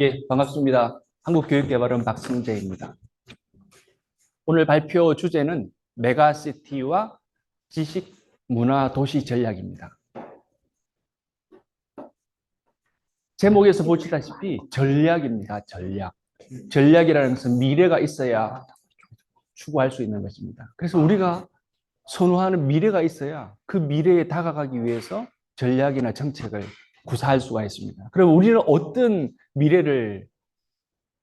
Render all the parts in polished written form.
예, 반갑습니다. 한국교육개발원 박승재입니다. 오늘 발표 주제는 메가시티와 지식, 문화, 도시 전략입니다. 제목에서 보시다시피 전략입니다. 전략. 전략이라는 것은 미래가 있어야 추구할 수 있는 것입니다. 그래서 우리가 선호하는 미래가 있어야 그 미래에 다가가기 위해서 전략이나 정책을 구사할 수가 있습니다. 그럼 우리는 어떤 미래를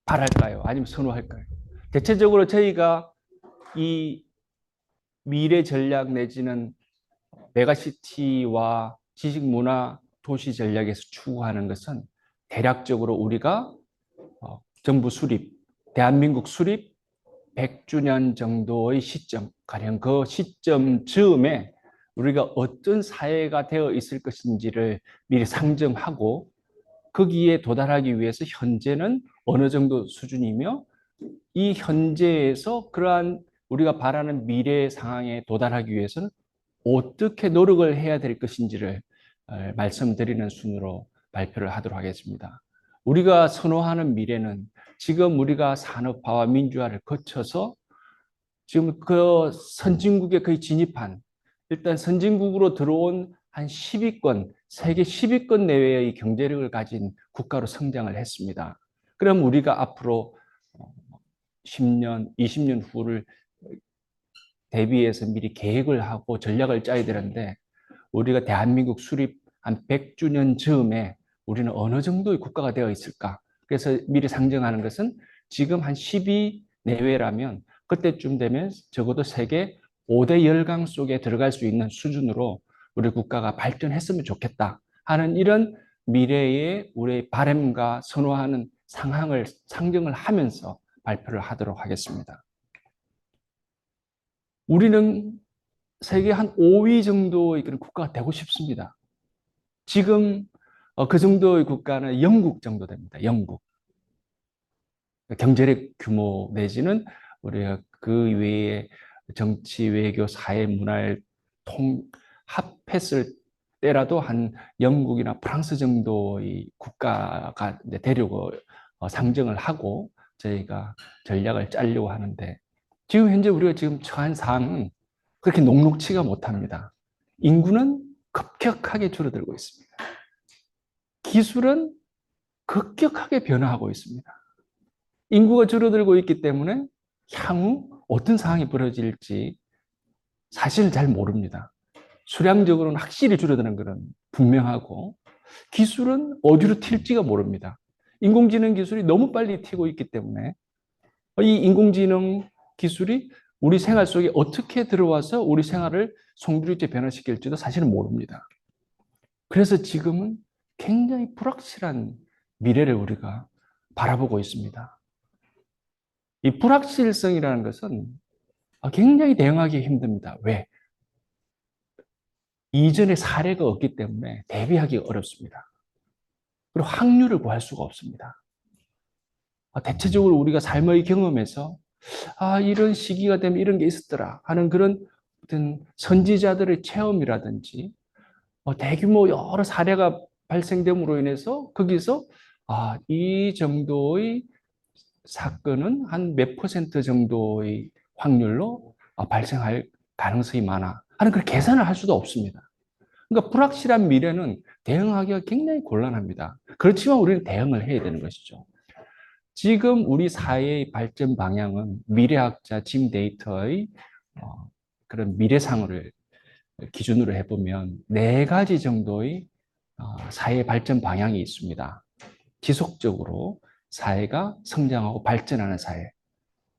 바랄까요? 아니면 선호할까요? 대체적으로 저희가 이 미래 전략 내지는 메가시티와 지식 문화 도시 전략에서 추구하는 것은 대략적으로 우리가 정부 수립, 대한민국 수립 100주년 정도의 시점, 가령 그 시점 즈음에 우리가 어떤 사회가 되어 있을 것인지를 미리 상정하고 거기에 도달하기 위해서 현재는 어느 정도 수준이며 이 현재에서 그러한 우리가 바라는 미래 상황에 도달하기 위해서는 어떻게 노력을 해야 될 것인지를 말씀드리는 순으로 발표를 하도록 하겠습니다. 우리가 선호하는 미래는 지금 우리가 산업화와 민주화를 거쳐서 지금 그 선진국에 거의 진입한, 일단 선진국으로 들어온 한 10위권, 세계 10위권 내외의 경제력을 가진 국가로 성장을 했습니다. 그럼 우리가 앞으로 10년, 20년 후를 대비해서 미리 계획을 하고 전략을 짜야 되는데 우리가 대한민국 수립 한 100주년 즈음에 우리는 어느 정도의 국가가 되어 있을까? 그래서 미리 상정하는 것은 지금 한 10위 내외라면 그때쯤 되면 적어도 세계 5대 열강 속에 들어갈 수 있는 수준으로 우리 국가가 발전했으면 좋겠다 하는 이런 미래의 우리의 바람과 선호하는 상황을 상정을 하면서 발표를 하도록 하겠습니다. 우리는 세계 한 5위 정도의 그런 국가가 되고 싶습니다. 지금 그 정도의 국가는 영국 정도 됩니다. 영국. 경제력 규모 내지는 우리가 그 외에 정치, 외교, 사회, 문화를 합했을 때라도 한 영국이나 프랑스 정도의 국가가 되려고 상정을 하고 저희가 전략을 짜려고 하는데 지금 현재 우리가 지금 처한 상황은 그렇게 녹록치가 못합니다. 인구는 급격하게 줄어들고 있습니다. 기술은 급격하게 변화하고 있습니다. 인구가 줄어들고 있기 때문에 향후 어떤 상황이 벌어질지 사실 잘 모릅니다. 수량적으로는 확실히 줄어드는 것은 분명하고 기술은 어디로 튈지가 모릅니다. 인공지능 기술이 너무 빨리 튀고 있기 때문에 이 인공지능 기술이 우리 생활 속에 어떻게 들어와서 우리 생활을 송두리째 변화시킬지도 사실은 모릅니다. 그래서 지금은 굉장히 불확실한 미래를 우리가 바라보고 있습니다. 이 불확실성이라는 것은 굉장히 대응하기 힘듭니다. 왜? 이전의 사례가 없기 때문에 대비하기 어렵습니다. 그리고 확률을 구할 수가 없습니다. 대체적으로 우리가 삶의 경험에서 이런 시기가 되면 이런 게 있었더라 하는 그런 어떤 선지자들의 체험이라든지 대규모 여러 사례가 발생됨으로 인해서 거기서 이 정도의 사건은 한 몇 퍼센트 정도의 확률로 발생할 가능성이 많아 하는 그 계산을 할 수도 없습니다. 그러니까 불확실한 미래는 대응하기가 굉장히 곤란합니다. 그렇지만 우리는 대응을 해야 되는 것이죠. 지금 우리 사회의 발전 방향은 미래학자 짐 데이터의 그런 미래상을 기준으로 해보면 네 가지 정도의 사회 발전 방향이 있습니다. 지속적으로 사회가 성장하고 발전하는 사회.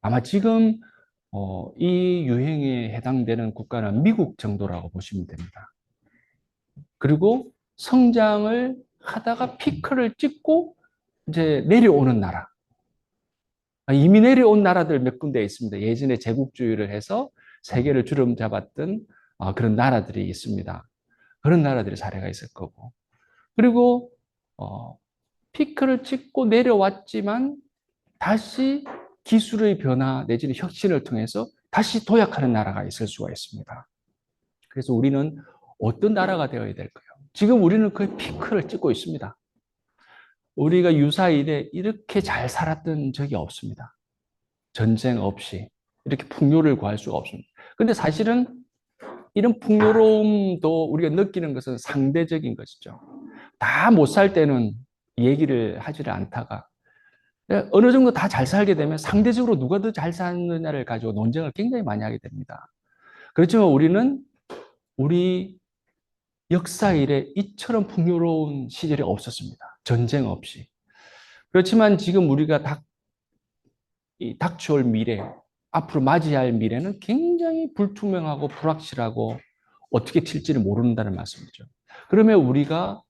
아마 지금 이 유행에 해당되는 국가는 미국 정도라고 보시면 됩니다. 그리고 성장을 하다가 피크를 찍고 이제 내려오는 나라. 이미 내려온 나라들 몇 군데 있습니다. 예전에 제국주의를 해서 세계를 주름 잡았던 그런 나라들이 있습니다. 그런 나라들의 사례가 있을 거고. 그리고 피크를 찍고 내려왔지만 다시 기술의 변화 내지는 혁신을 통해서 다시 도약하는 나라가 있을 수가 있습니다. 그래서 우리는 어떤 나라가 되어야 될까요? 지금 우리는 그 피크를 찍고 있습니다. 우리가 유사일에 이렇게 잘 살았던 적이 없습니다. 전쟁 없이 이렇게 풍요를 구할 수가 없습니다. 근데 사실은 이런 풍요로움도 우리가 느끼는 것은 상대적인 것이죠. 다 못 살 때는 얘기를 하지를 않다가 어느 정도 다 잘 살게 되면 상대적으로 누가 더 잘 사느냐를 가지고 논쟁을 굉장히 많이 하게 됩니다. 그렇지만 우리는 우리 역사 이래 이처럼 풍요로운 시절이 없었습니다. 전쟁 없이. 그렇지만 지금 우리가 닥쳐올 미래, 앞으로 맞이할 미래는 굉장히 불투명하고 불확실하고 어떻게 튈지를 모른다는 말씀이죠. 그러면 우리가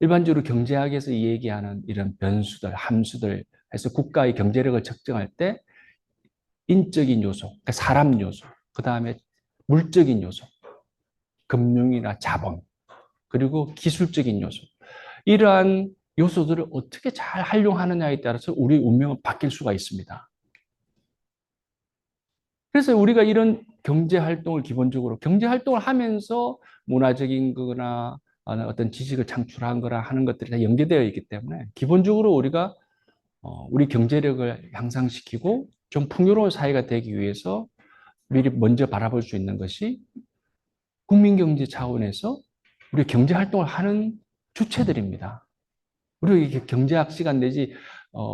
일반적으로 경제학에서 얘기하는 이런 변수들, 함수들 해서 국가의 경제력을 측정할 때 인적인 요소, 그러니까 사람 요소, 그 다음에 물적인 요소, 금융이나 자본, 그리고 기술적인 요소. 이러한 요소들을 어떻게 잘 활용하느냐에 따라서 우리 운명은 바뀔 수가 있습니다. 그래서 우리가 이런 경제 활동을 기본적으로 경제 활동을 하면서 문화적인 거나 어떤 지식을 창출한 거나 하는 것들이 다 연계되어 있기 때문에 기본적으로 우리가 우리 경제력을 향상시키고 좀 풍요로운 사회가 되기 위해서 미리 먼저 바라볼 수 있는 것이 국민경제 차원에서 우리 경제 활동을 하는 주체들입니다. 우리 이게 경제학 시간 내지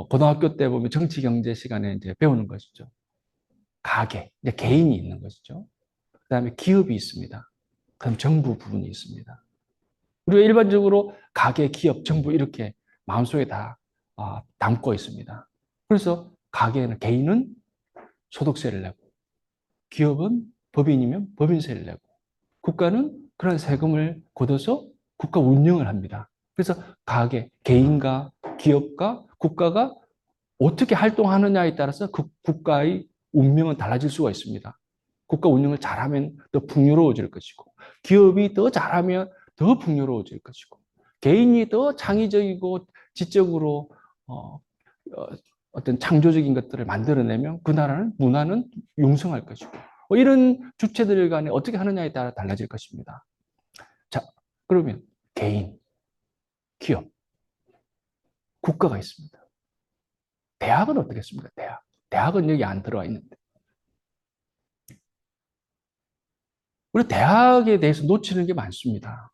고등학교 때 보면 정치 경제 시간에 이제 배우는 것이죠. 가계, 이제 개인이 있는 것이죠. 그다음에 기업이 있습니다. 그다음 정부 부분이 있습니다. 우리가 일반적으로 가계, 기업, 정부 이렇게 마음속에 다 담고 있습니다. 그래서 가계는 개인은 소득세를 내고 기업은 법인이면 법인세를 내고 국가는 그런 세금을 걷어서 국가 운영을 합니다. 그래서 가계, 개인과 기업과 국가가 어떻게 활동하느냐에 따라서 그 국가의 운명은 달라질 수가 있습니다. 국가 운영을 잘하면 더 풍요로워질 것이고, 기업이 더 잘하면 더 풍요로워질 것이고, 개인이 더 창의적이고 지적으로 어떤 창조적인 것들을 만들어내면 그 나라는 문화는 융성할 것이고, 이런 주체들 간에 어떻게 하느냐에 따라 달라질 것입니다. 자, 그러면 개인, 기업, 국가가 있습니다. 대학은 어떻겠습니까? 대학. 대학은 여기 안 들어와 있는데. 우리 대학에 대해서 놓치는 게 많습니다.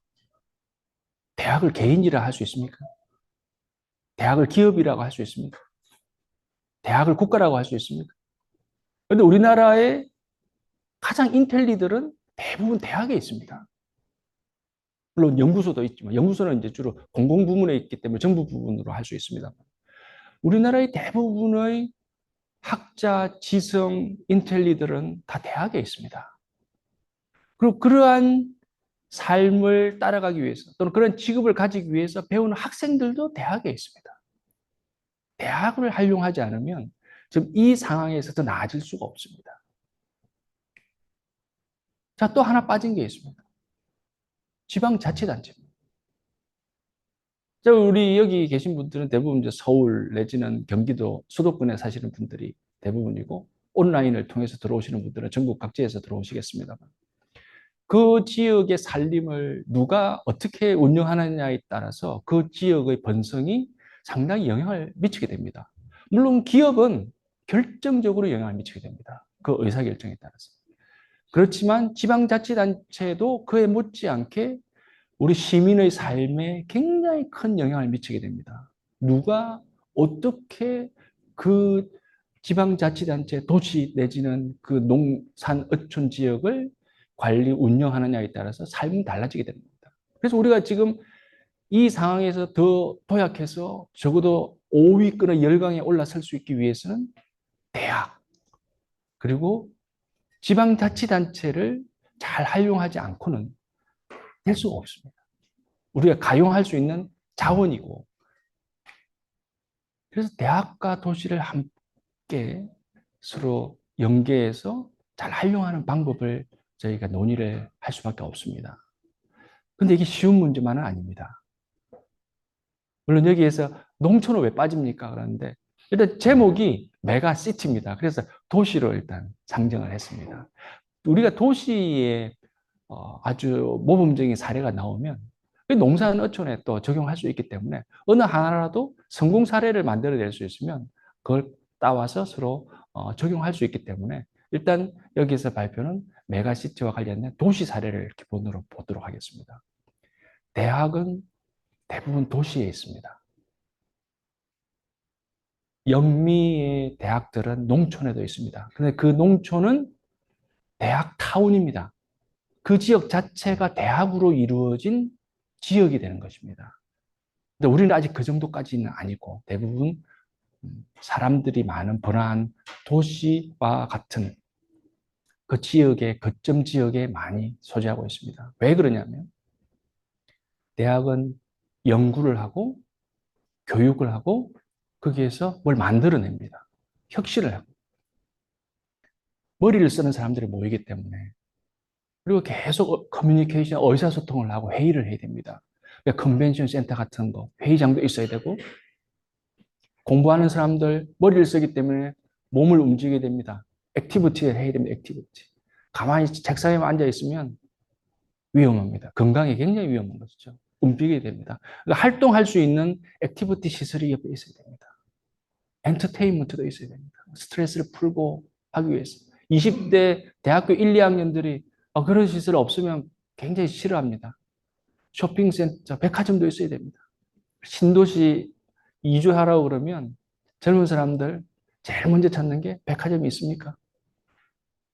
대학을 개인이라 할 수 있습니까? 대학을 기업이라고 할 수 있습니까? 대학을 국가라고 할 수 있습니까? 그런데 우리나라의 가장 인텔리들은 대부분 대학에 있습니다. 물론 연구소도 있지만 연구소는 이제 주로 공공부문에 있기 때문에 정부 부문으로 할 수 있습니다. 우리나라의 대부분의 학자, 지성, 인텔리들은 다 대학에 있습니다. 그리고 그러한 삶을 따라가기 위해서 또는 그런 직업을 가지기 위해서 배우는 학생들도 대학에 있습니다. 대학을 활용하지 않으면 지금 이 상황에서 더 나아질 수가 없습니다. 자, 또 하나 빠진 게 있습니다. 지방자치단체입니다. 자, 우리 여기 계신 분들은 대부분 이제 서울 내지는 경기도 수도권에 사시는 분들이 대부분이고 온라인을 통해서 들어오시는 분들은 전국 각지에서 들어오시겠습니다만 그 지역의 살림을 누가 어떻게 운영하느냐에 따라서 그 지역의 번성이 상당히 영향을 미치게 됩니다. 물론 기업은 결정적으로 영향을 미치게 됩니다. 그 의사결정에 따라서. 그렇지만 지방자치단체도 그에 못지않게 우리 시민의 삶에 굉장히 큰 영향을 미치게 됩니다. 누가 어떻게 그 지방자치단체 도시 내지는 그 농산 어촌 지역을 관리 운영하느냐에 따라서 삶이 달라지게 됩니다. 그래서 우리가 지금 이 상황에서 더 도약해서 적어도 5위권의 열강에 올라설 수 있기 위해서는 대학 그리고 지방자치단체를 잘 활용하지 않고는 될 수가 없습니다. 우리가 가용할 수 있는 자원이고 그래서 대학과 도시를 함께 서로 연계해서 잘 활용하는 방법을 저희가 논의를 할 수밖에 없습니다. 근데 이게 쉬운 문제만은 아닙니다. 물론 여기에서 농촌은 왜 빠집니까? 그러는데 일단 제목이 메가시티입니다. 그래서 도시로 일단 상정을 했습니다. 우리가 도시에 아주 모범적인 사례가 나오면 농사는 어촌에 또 적용할 수 있기 때문에 어느 하나라도 성공 사례를 만들어낼 수 있으면 그걸 따와서 서로 적용할 수 있기 때문에 일단 여기서 발표는 메가시티와 관련된 도시 사례를 기본으로 보도록 하겠습니다. 대학은 대부분 도시에 있습니다. 영미의 대학들은 농촌에도 있습니다. 근데 그 농촌은 대학 타운입니다. 그 지역 자체가 대학으로 이루어진 지역이 되는 것입니다. 근데 우리는 아직 그 정도까지는 아니고 대부분 사람들이 많은 번화한 도시와 같은 그 지역의 거점 지역에 많이 소재하고 있습니다. 왜 그러냐면 대학은 연구를 하고 교육을 하고 거기에서 뭘 만들어냅니다. 혁신을 하고 머리를 쓰는 사람들이 모이기 때문에 그리고 계속 커뮤니케이션, 의사소통을 하고 회의를 해야 됩니다. 그러니까 컨벤션 센터 같은 거, 회의장도 있어야 되고 공부하는 사람들 머리를 쓰기 때문에 몸을 움직이게 됩니다. 액티비티를 해야 됩니다. 액티비티. 가만히 책상에 앉아 있으면 위험합니다. 건강에 굉장히 위험한 것이죠. 움직이게 됩니다. 그러니까 활동할 수 있는 액티비티 시설이 옆에 있어야 됩니다. 엔터테인먼트도 있어야 됩니다. 스트레스를 풀고 하기 위해서. 20대 대학교 1, 2학년들이 그런 시설 없으면 굉장히 싫어합니다. 쇼핑센터, 백화점도 있어야 됩니다. 신도시 이주하라고 그러면 젊은 사람들 제일 먼저 찾는 게 백화점이 있습니까?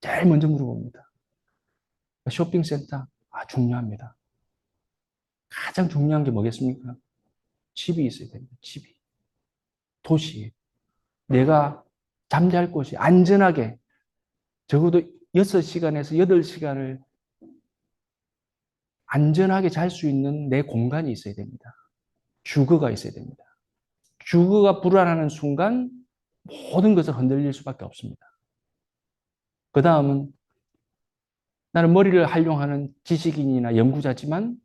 제일 먼저 물어봅니다. 쇼핑센터, 중요합니다. 가장 중요한 게 뭐겠습니까? 집이 있어야 됩니다. 집이. 도시. 내가 잠잘 곳이 안전하게 적어도 6시간에서 8시간을 안전하게 잘 수 있는 내 공간이 있어야 됩니다. 주거가 있어야 됩니다. 주거가 불안하는 순간 모든 것을 흔들릴 수밖에 없습니다. 그 다음은 나는 머리를 활용하는 지식인이나 연구자지만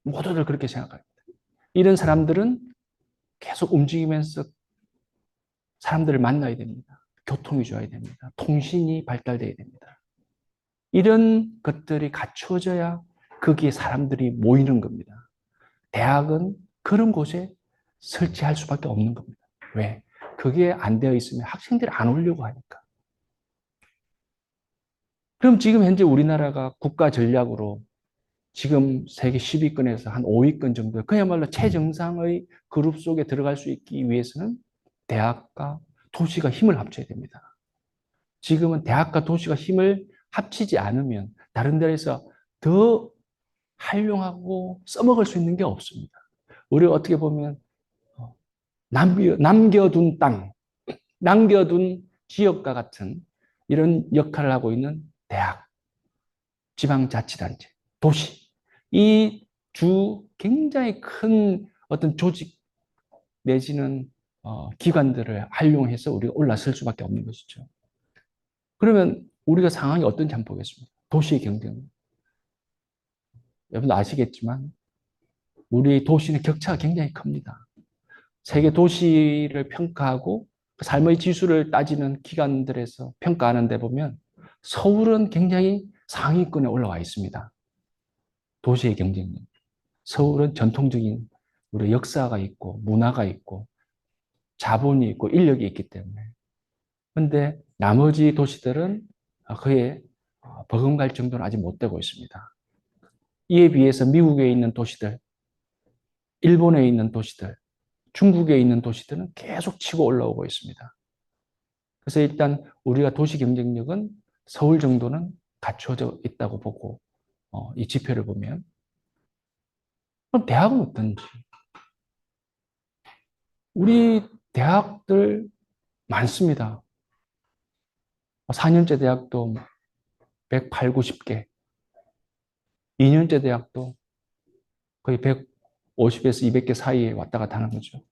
모두들 그렇게 생각합니다. 이런 사람들은 계속 움직이면서 사람들을 만나야 됩니다. 교통이 좋아야 됩니다. 통신이 발달돼야 됩니다. 이런 것들이 갖추어져야 거기에 사람들이 모이는 겁니다. 대학은 그런 곳에 설치할 수밖에 없는 겁니다. 왜? 그게 안 되어 있으면 학생들이 안 오려고 하니까. 그럼 지금 현재 우리나라가 국가 전략으로 지금 세계 10위권에서 한 5위권 정도, 그야말로 최정상의 그룹 속에 들어갈 수 있기 위해서는 대학과 도시가 힘을 합쳐야 됩니다. 지금은 대학과 도시가 힘을 합치지 않으면 다른 데에서 더 활용하고 써먹을 수 있는 게 없습니다. 우리가 어떻게 보면 남겨둔 땅, 남겨둔 지역과 같은 이런 역할을 하고 있는 대학, 지방자치단체, 도시. 이 주 굉장히 큰 어떤 조직 내지는 기관들을 활용해서 우리가 올라설 수밖에 없는 것이죠. 그러면 우리가 상황이 어떤지 한번 보겠습니다. 도시의 경쟁. 여러분 아시겠지만 우리 도시는 격차가 굉장히 큽니다. 세계 도시를 평가하고 삶의 지수를 따지는 기관들에서 평가하는 데 보면 서울은 굉장히 상위권에 올라와 있습니다. 도시의 경쟁력. 서울은 전통적인 우리 역사가 있고 문화가 있고 자본이 있고 인력이 있기 때문에. 그런데 나머지 도시들은 그에 버금갈 정도는 아직 못 되고 있습니다. 이에 비해서 미국에 있는 도시들, 일본에 있는 도시들, 중국에 있는 도시들은 계속 치고 올라오고 있습니다. 그래서 일단 우리가 도시 경쟁력은 서울 정도는 갖춰져 있다고 보고 이 지표를 보면 그럼 대학은 어떤지 우리 대학들 많습니다. 4년제 대학도 108, 90개, 2년제 대학도 거의 150에서 200개 사이에 왔다 갔다 하는 거죠.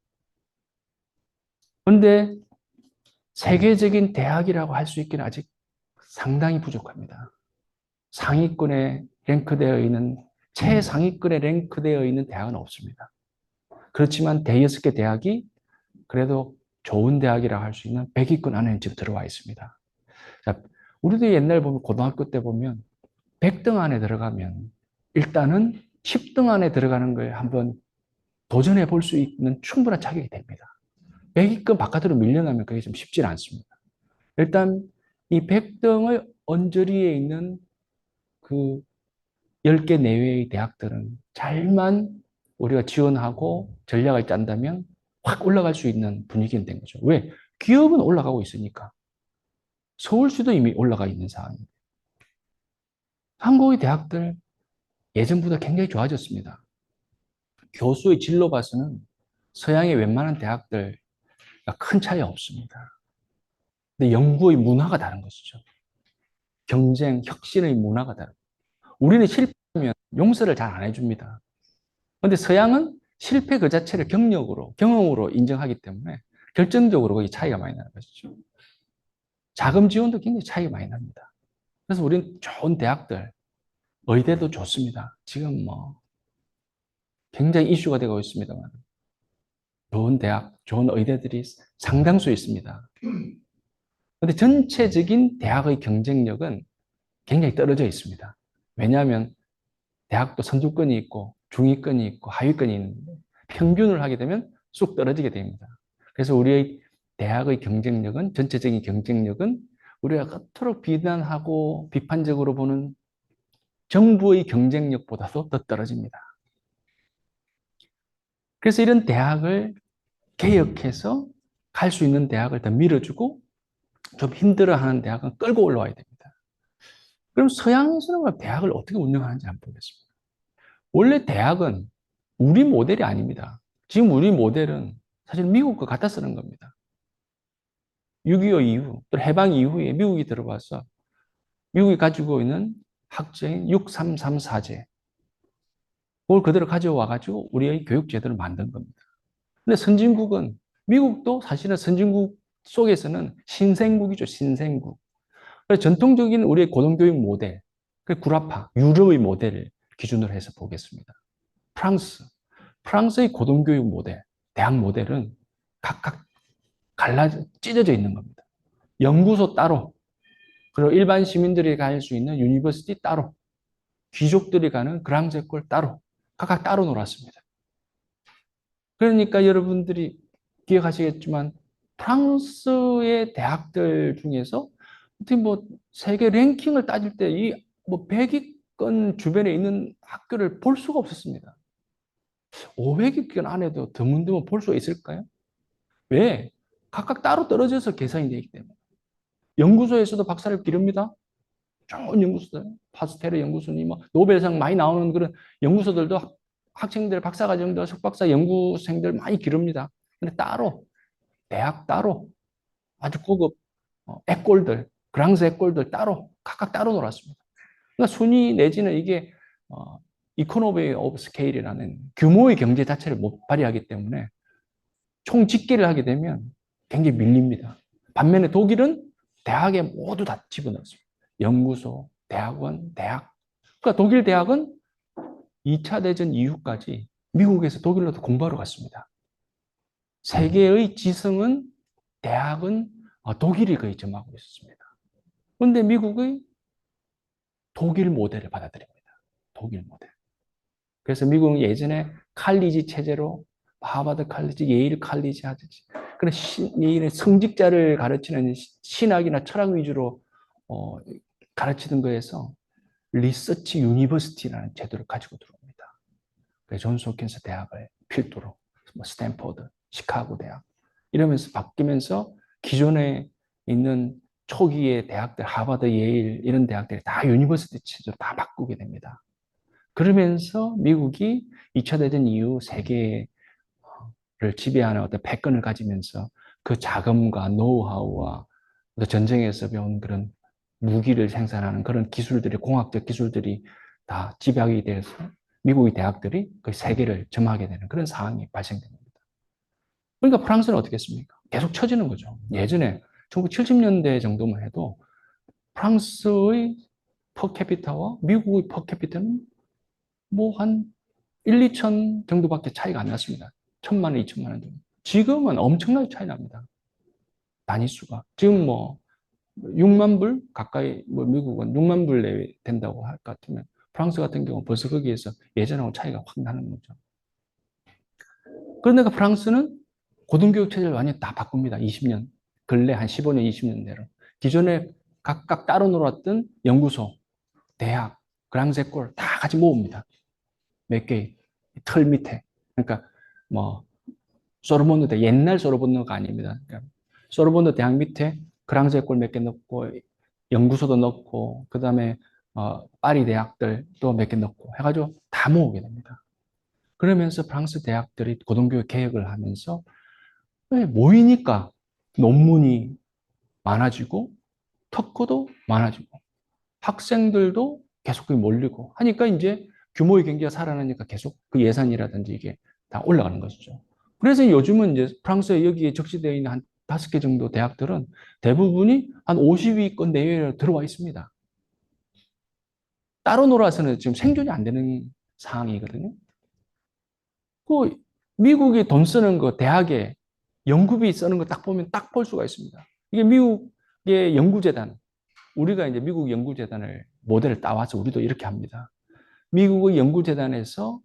그런데 세계적인 대학이라고 할 수 있기는 아직 상당히 부족합니다. 상위권에 랭크되어 있는, 최상위권에 랭크되어 있는 대학은 없습니다. 그렇지만 대여섯 개 대학이 그래도 좋은 대학이라고 할 수 있는 100위권 안에 지금 들어와 있습니다. 자, 우리도 옛날 보면 고등학교 때 보면 100등 안에 들어가면 일단은 10등 안에 들어가는 걸 한번 도전해 볼 수 있는 충분한 자격이 됩니다. 100위권 바깥으로 밀려나면 그게 좀 쉽지는 않습니다. 일단 이 100등을 언저리에 있는 그 10개 내외의 대학들은 잘만 우리가 지원하고 전략을 짠다면 확 올라갈 수 있는 분위기는 된 거죠. 왜? 기업은 올라가고 있으니까. 서울시도 이미 올라가 있는 상황입니다. 한국의 대학들 예전보다 굉장히 좋아졌습니다. 교수의 진로 봐서는 서양의 웬만한 대학들과 큰 차이 없습니다. 근데 연구의 문화가 다른 것이죠. 경쟁, 혁신의 문화가 다르고. 우리는 실패하면 용서를 잘 안 해줍니다. 근데 서양은 실패 그 자체를 경력으로, 경험으로 인정하기 때문에 결정적으로 거기 차이가 많이 나는 것이죠. 자금 지원도 굉장히 차이가 많이 납니다. 그래서 우리는 좋은 대학들, 의대도 좋습니다. 지금 뭐 굉장히 이슈가 되고 있습니다만 좋은 대학, 좋은 의대들이 상당수 있습니다. 근데 전체적인 대학의 경쟁력은 굉장히 떨어져 있습니다. 왜냐하면 대학도 선두권이 있고 중위권이 있고 하위권이 있는데 평균을 하게 되면 쑥 떨어지게 됩니다. 그래서 우리의 대학의 경쟁력은 전체적인 경쟁력은 우리가 그토록 비난하고 비판적으로 보는 정부의 경쟁력보다도 더 떨어집니다. 그래서 이런 대학을 개혁해서 갈 수 있는 대학을 더 밀어주고 좀 힘들어하는 대학은 끌고 올라와야 됩니다. 그럼 서양에서는 대학을 어떻게 운영하는지 한번 보겠습니다. 원래 대학은 우리 모델이 아닙니다. 지금 우리 모델은 사실 미국과 갖다 쓰는 겁니다. 6.25 이후, 또 해방 이후에 미국이 들어와서 미국이 가지고 있는 학제인 6334제, 그걸 그대로 가져와가지고 우리의 교육 제도를 만든 겁니다. 근데 선진국은, 미국도 사실은 선진국 속에서는 신생국이죠, 신생국. 그래서 전통적인 우리의 고등교육 모델, 그 구라파, 유럽의 모델을 기준으로 해서 보겠습니다. 프랑스, 프랑스의 고등교육 모델, 대학 모델은 각각 찢어져 있는 겁니다. 연구소 따로, 그리고 일반 시민들이 갈 수 있는 유니버시티 따로, 귀족들이 가는 그랑제골 따로, 각각 따로 놀았습니다. 그러니까 여러분들이 기억하시겠지만 프랑스의 대학들 중에서 어떻게 뭐 세계 랭킹을 따질 때 이 뭐 100위권 주변에 있는 학교를 볼 수가 없었습니다. 500위권 안에도 드문드문 볼 수 있을까요? 왜? 각각 따로 떨어져서 계산이 되기 때문에. 연구소에서도 박사를 기릅니다. 좋은 연구소들, 파스텔의 연구소니 뭐 노벨상 많이 나오는 그런 연구소들도 학생들, 박사과정들, 석박사 연구생들 많이 기릅니다. 근데 따로, 대학 따로, 아주 고급 액골들, 그랑스 액골들 따로, 각각 따로 놀았습니다. 그러니까 순위 내지는 이게 이코노미 오브 스케일이라는 규모의 경제 자체를 못 발휘하기 때문에 총 집계를 하게 되면 굉장히 밀립니다. 반면에 독일은 대학에 모두 다 집어넣었습니다. 연구소, 대학원, 대학. 그러니까 독일 대학은 2차 대전 이후까지 미국에서 독일로도 공부하러 갔습니다. 세계의 지성은, 대학은 독일이 거의 점하고 있었습니다. 그런데 미국의 독일 모델을 받아들입니다. 독일 모델. 그래서 미국은 예전에 칼리지 체제로 하버드 칼리지, 예일 칼리지 하듯이 그런 성직자를 가르치는 신학이나 철학 위주로 가르치던 거에서 리서치 유니버시티라는 제도를 가지고 들어옵니다. 존스 홉킨스 대학을 필두로 스탠포드, 시카고 대학 이러면서 바뀌면서 기존에 있는 초기의 대학들, 하버드, 예일 이런 대학들이 다 유니버시티 체제로 다 바꾸게 됩니다. 그러면서 미국이 2차 대전 이후 세계를 지배하는 어떤 패권을 가지면서 그 자금과 노하우와 전쟁에서 배운 그런 무기를 생산하는 그런 기술들이, 공학적 기술들이 다 집약이 돼서 미국의 대학들이 그 세계를 점하게 되는 그런 상황이 발생됩니다. 그러니까 프랑스는 어떻게 했습니까? 계속 처지는 거죠. 예전에 1970년대 정도만 해도 프랑스의 퍼캐피타와 미국의 퍼캐피타는 뭐 한 1, 2천 정도밖에 차이가 안 났습니다. 1,000만 원, 2천만 원 정도. 지금은 엄청나게 차이 납니다. 단위수가. 지금 뭐 6만 불 가까이, 뭐 미국은 6만 불 내외 된다고 할 것 같으면 프랑스 같은 경우 벌써 거기에서 예전하고 차이가 확 나는 거죠. 그런데 프랑스는 고등교육 체제를 완전히 다 바꿉니다. 20년. 근래 한 15년, 20년 내로. 기존에 각각 따로 놀았던 연구소, 대학, 그랑세골 다 같이 모읍니다. 몇 개의 틀 밑에. 그러니까 뭐 소르본노 대 옛날 소르본노가 아닙니다. 그러니까 소르본노 대학 밑에 그랑세골 몇 개 넣고 연구소도 넣고 그다음에 파리 대학들 또 몇 개 넣고 해가지고 다 모으게 됩니다. 그러면서 프랑스 대학들이 고등교육 개혁을 하면서 모이니까 논문이 많아지고 특허도 많아지고 학생들도 계속 몰리고 하니까 이제 규모의 경제가 살아나니까 계속 그 예산이라든지 이게 다 올라가는 것이죠. 그래서 요즘은 이제 프랑스에 여기에 적시되어 있는 한 5개 정도 대학들은 대부분이 한 50위권 내외로 들어와 있습니다. 따로 놀아서는 지금 생존이 안 되는 상황이거든요. 그 미국이 돈 쓰는 거 대학에 연구비 쓰는 거 딱 보면 딱 볼 수가 있습니다. 이게 미국의 연구재단, 우리가 이제 미국 연구재단을 모델을 따와서 우리도 이렇게 합니다. 미국의 연구재단에서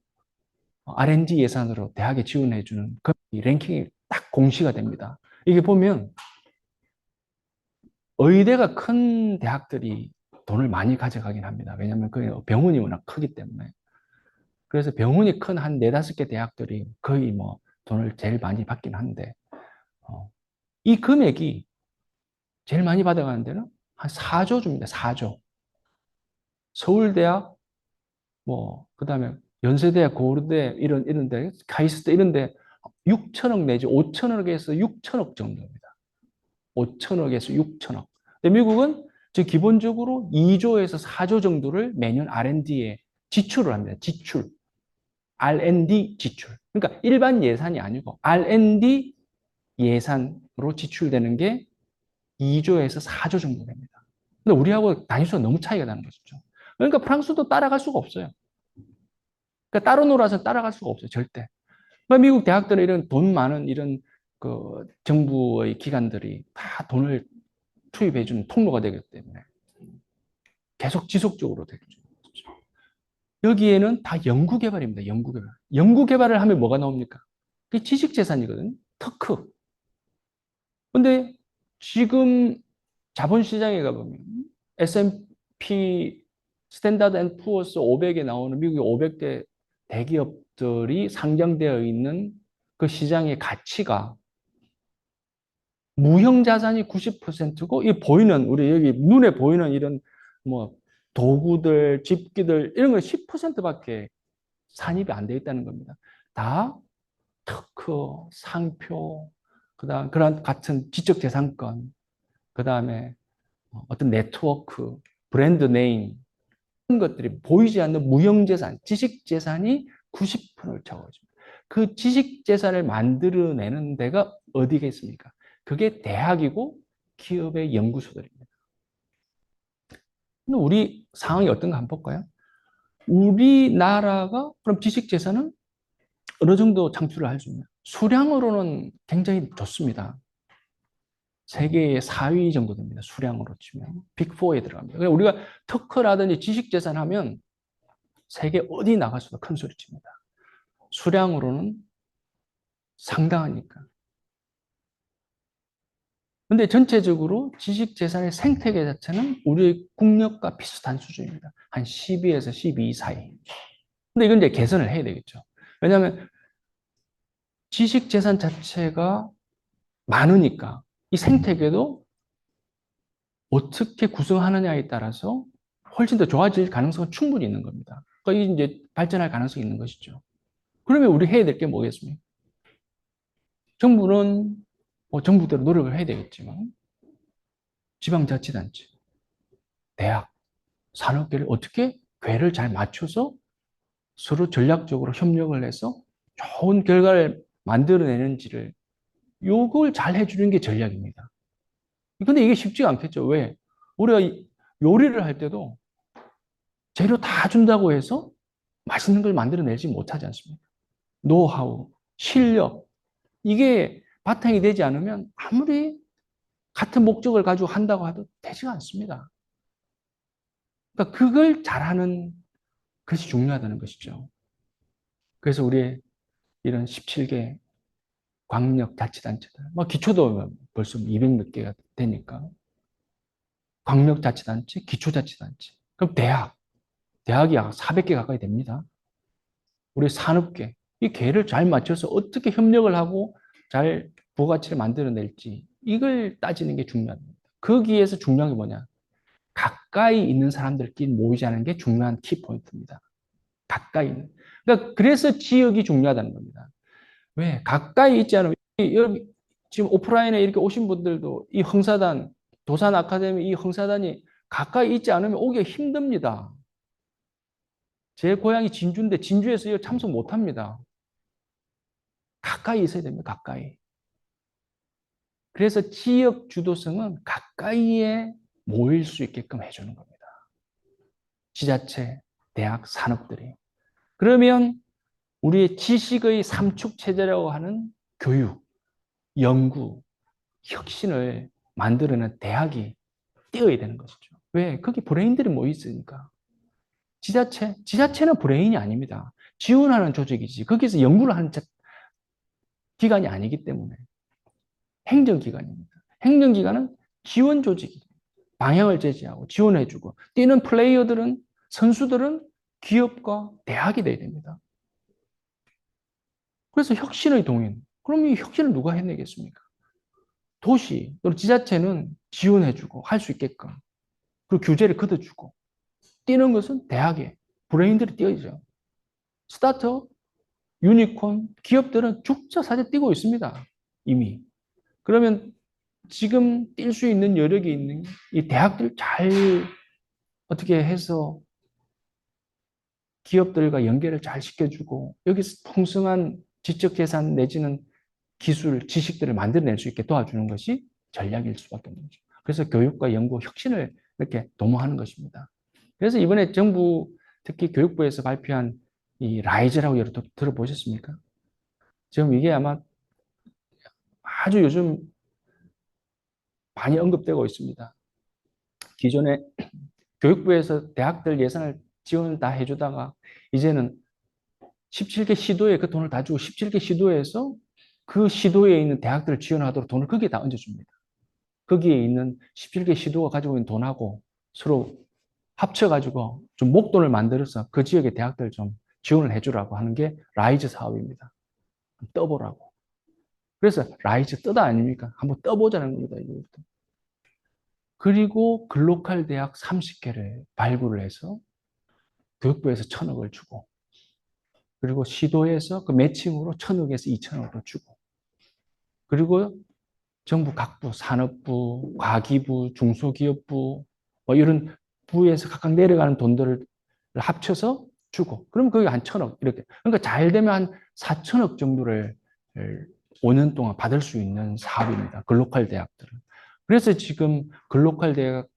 R&D 예산으로 대학에 지원해주는 그 랭킹이 딱 공시가 됩니다. 이게 보면 의대가 큰 대학들이 돈을 많이 가져가긴 합니다. 왜냐하면 그 병원이 워낙 크기 때문에. 그래서 병원이 큰 한 네다섯 개 대학들이 거의 뭐 돈을 제일 많이 받긴 한데, 이 금액이 제일 많이 받아가는 데는 한 4조 줍니다. 4조. 서울대학, 뭐, 그 다음에 연세대, 고려대, 이런 데, 카이스트 이런 데 6천억 내지 5천억에서 6천억 정도입니다. 5천억에서 6천억. 근데 미국은 즉 기본적으로 2조에서 4조 정도를 매년 R&D에 지출을 합니다. 지출. R&D 지출. 그러니까 일반 예산이 아니고 R&D 예산으로 지출되는 게 2조에서 4조 정도 됩니다. 근데 우리하고 단위수가 너무 차이가 나는 것이죠. 그러니까 프랑스도 따라갈 수가 없어요. 그러니까 따로 놀아서 따라갈 수가 없어요, 절대. 그러니까 미국 대학들은 이런 돈 많은 이런 그 정부의 기관들이 다 돈을 투입해주는 통로가 되기 때문에 계속 지속적으로 되죠. 여기에는 다 연구개발입니다. 연구개발. 연구개발을 하면 뭐가 나옵니까? 그게 지식재산이거든요. 특허. 근데 지금 자본시장에 가보면 S&P 스탠다드 앤 푸어스 500에 나오는 미국의 500대 대기업들이 상장되어 있는 그 시장의 가치가 무형 자산이 90%고 이 보이는 우리 여기 눈에 보이는 이런 뭐 도구들, 집기들 이런 건 10%밖에 산입이 안 돼 있다는 겁니다. 다 특허, 상표, 그다음 그런 같은 지적재산권, 그다음에 어떤 네트워크, 브랜드 네임 이런 것들이 보이지 않는 무형재산, 지식재산이 90%를 채워집니다. 그 지식재산을 만들어내는 데가 어디겠습니까? 그게 대학이고 기업의 연구소들입니다. 우리 상황이 어떤가 한번 볼까요? 우리나라가 그럼 지식재산은 어느 정도 창출을 할 수 있냐? 수량으로는 굉장히 좋습니다. 세계 4위 정도 됩니다. 수량으로 치면. 빅4에 들어갑니다. 우리가 특허라든지 지식재산 하면 세계 어디 나가서도 큰 소리 칩니다. 수량으로는 상당하니까. 근데 전체적으로 지식재산의 생태계 자체는 우리의 국력과 비슷한 수준입니다. 한 12에서 12 사이. 근데 이건 이제 개선을 해야 되겠죠. 왜냐하면 지식재산 자체가 많으니까 이 생태계도 어떻게 구성하느냐에 따라서 훨씬 더 좋아질 가능성은 충분히 있는 겁니다. 그러니까 이게 이제 발전할 가능성이 있는 것이죠. 그러면 우리 해야 될 게 뭐겠습니까? 정부는 뭐 정부대로 노력을 해야 되겠지만 지방자치단체, 대학, 산업계를 어떻게 궤를 잘 맞춰서 서로 전략적으로 협력을 해서 좋은 결과를 만들어내는지를 요걸 잘 해주는 게 전략입니다. 근데 이게 쉽지가 않겠죠. 왜? 우리가 요리를 할 때도 재료 다 준다고 해서 맛있는 걸 만들어내지 못하지 않습니까? 노하우, 실력, 이게 바탕이 되지 않으면 아무리 같은 목적을 가지고 한다고 해도 되지가 않습니다. 그러니까 그걸 잘하는 그것이 중요하다는 것이죠. 그래서 우리 이런 17개 광역자치단체들, 뭐 기초도 벌써 200몇 개가 되니까 광역자치단체, 기초자치단체, 그럼 대학이 약 400개 가까이 됩니다. 우리 산업계, 이 개를 잘 맞춰서 어떻게 협력을 하고 잘 부가치를 만들어낼지 이걸 따지는 게 중요합니다. 거기에서 중요한 게 뭐냐? 가까이 있는 사람들끼리 모이자는 게 중요한 키포인트입니다. 가까이 있는. 그러니까 그래서 지역이 중요하다는 겁니다. 왜? 가까이 있지 않으면 여기 지금 오프라인에 이렇게 오신 분들도 이 흥사단, 도산 아카데미 이 흥사단이 가까이 있지 않으면 오기가 힘듭니다. 제 고향이 진주인데 진주에서 참석 못 합니다. 가까이 있어야 됩니다. 가까이. 그래서 지역 주도성은 가까이에 모일 수 있게끔 해주는 겁니다. 지자체, 대학, 산업들이. 그러면 우리의 지식의 삼축 체제라고 하는 교육, 연구, 혁신을 만들어낸 대학이 뛰어야 되는 것이죠. 왜? 거기 브레인들이 모여 있으니까. 지자체는 브레인이 아닙니다. 지원하는 조직이지. 거기서 연구를 하는 기관이 아니기 때문에. 행정기관입니다. 행정기관은 지원 조직이 방향을 제시하고 지원해주고 뛰는 플레이어들은 선수들은 기업과 대학이 돼야 됩니다. 그래서 혁신의 동인. 그럼 이 혁신을 누가 해내겠습니까? 도시 또는 지자체는 지원해주고 할 수 있게끔 그리고 규제를 걷어주고 뛰는 것은 대학에 브레인들이 뛰어야죠. 스타트업, 유니콘, 기업들은 죽자 사자 뛰고 있습니다. 이미. 그러면 지금 뛸 수 있는 여력이 있는 이 대학들 잘 어떻게 해서 기업들과 연계를 잘 시켜주고 여기서 풍성한 지적 계산 내지는 기술, 지식들을 만들어낼 수 있게 도와주는 것이 전략일 수밖에 없는 거죠. 그래서 교육과 연구, 혁신을 이렇게 도모하는 것입니다. 그래서 이번에 정부 특히 교육부에서 발표한 이 라이즈라고 여러 들어보셨습니까? 지금 이게 아마 아주 요즘 많이 언급되고 있습니다. 기존에 교육부에서 대학들 예산을 지원을 다 해주다가 이제는 17개 시도에 그 돈을 다 주고 17개 시도에서 그 시도에 있는 대학들을 지원하도록 돈을 거기에 다 얹어줍니다. 거기에 있는 17개 시도가 가지고 있는 돈하고 서로 합쳐가지고 좀 목돈을 만들어서 그 지역의 대학들 좀 지원을 해주라고 하는 게 라이즈 사업입니다. 떠보라고. 그래서 라이즈 뜨다 아닙니까? 한번 떠보자는 겁니다. 이거부터. 그리고 글로컬 대학 30개를 발굴을 해서 교육부에서 1,000억을 주고 그리고 시도에서 그 매칭으로 1,000억에서 2,000억을 주고 그리고 정부 각부, 산업부, 과기부, 중소기업부 뭐 이런 부에서 각각 내려가는 돈들을 합쳐서 주고 그러면 그게 한 1,000억 이렇게 그러니까 잘 되면 한 4,000억 정도를 5년 동안 받을 수 있는 사업입니다. 글로컬 대학들은. 그래서 지금 글로컬 대학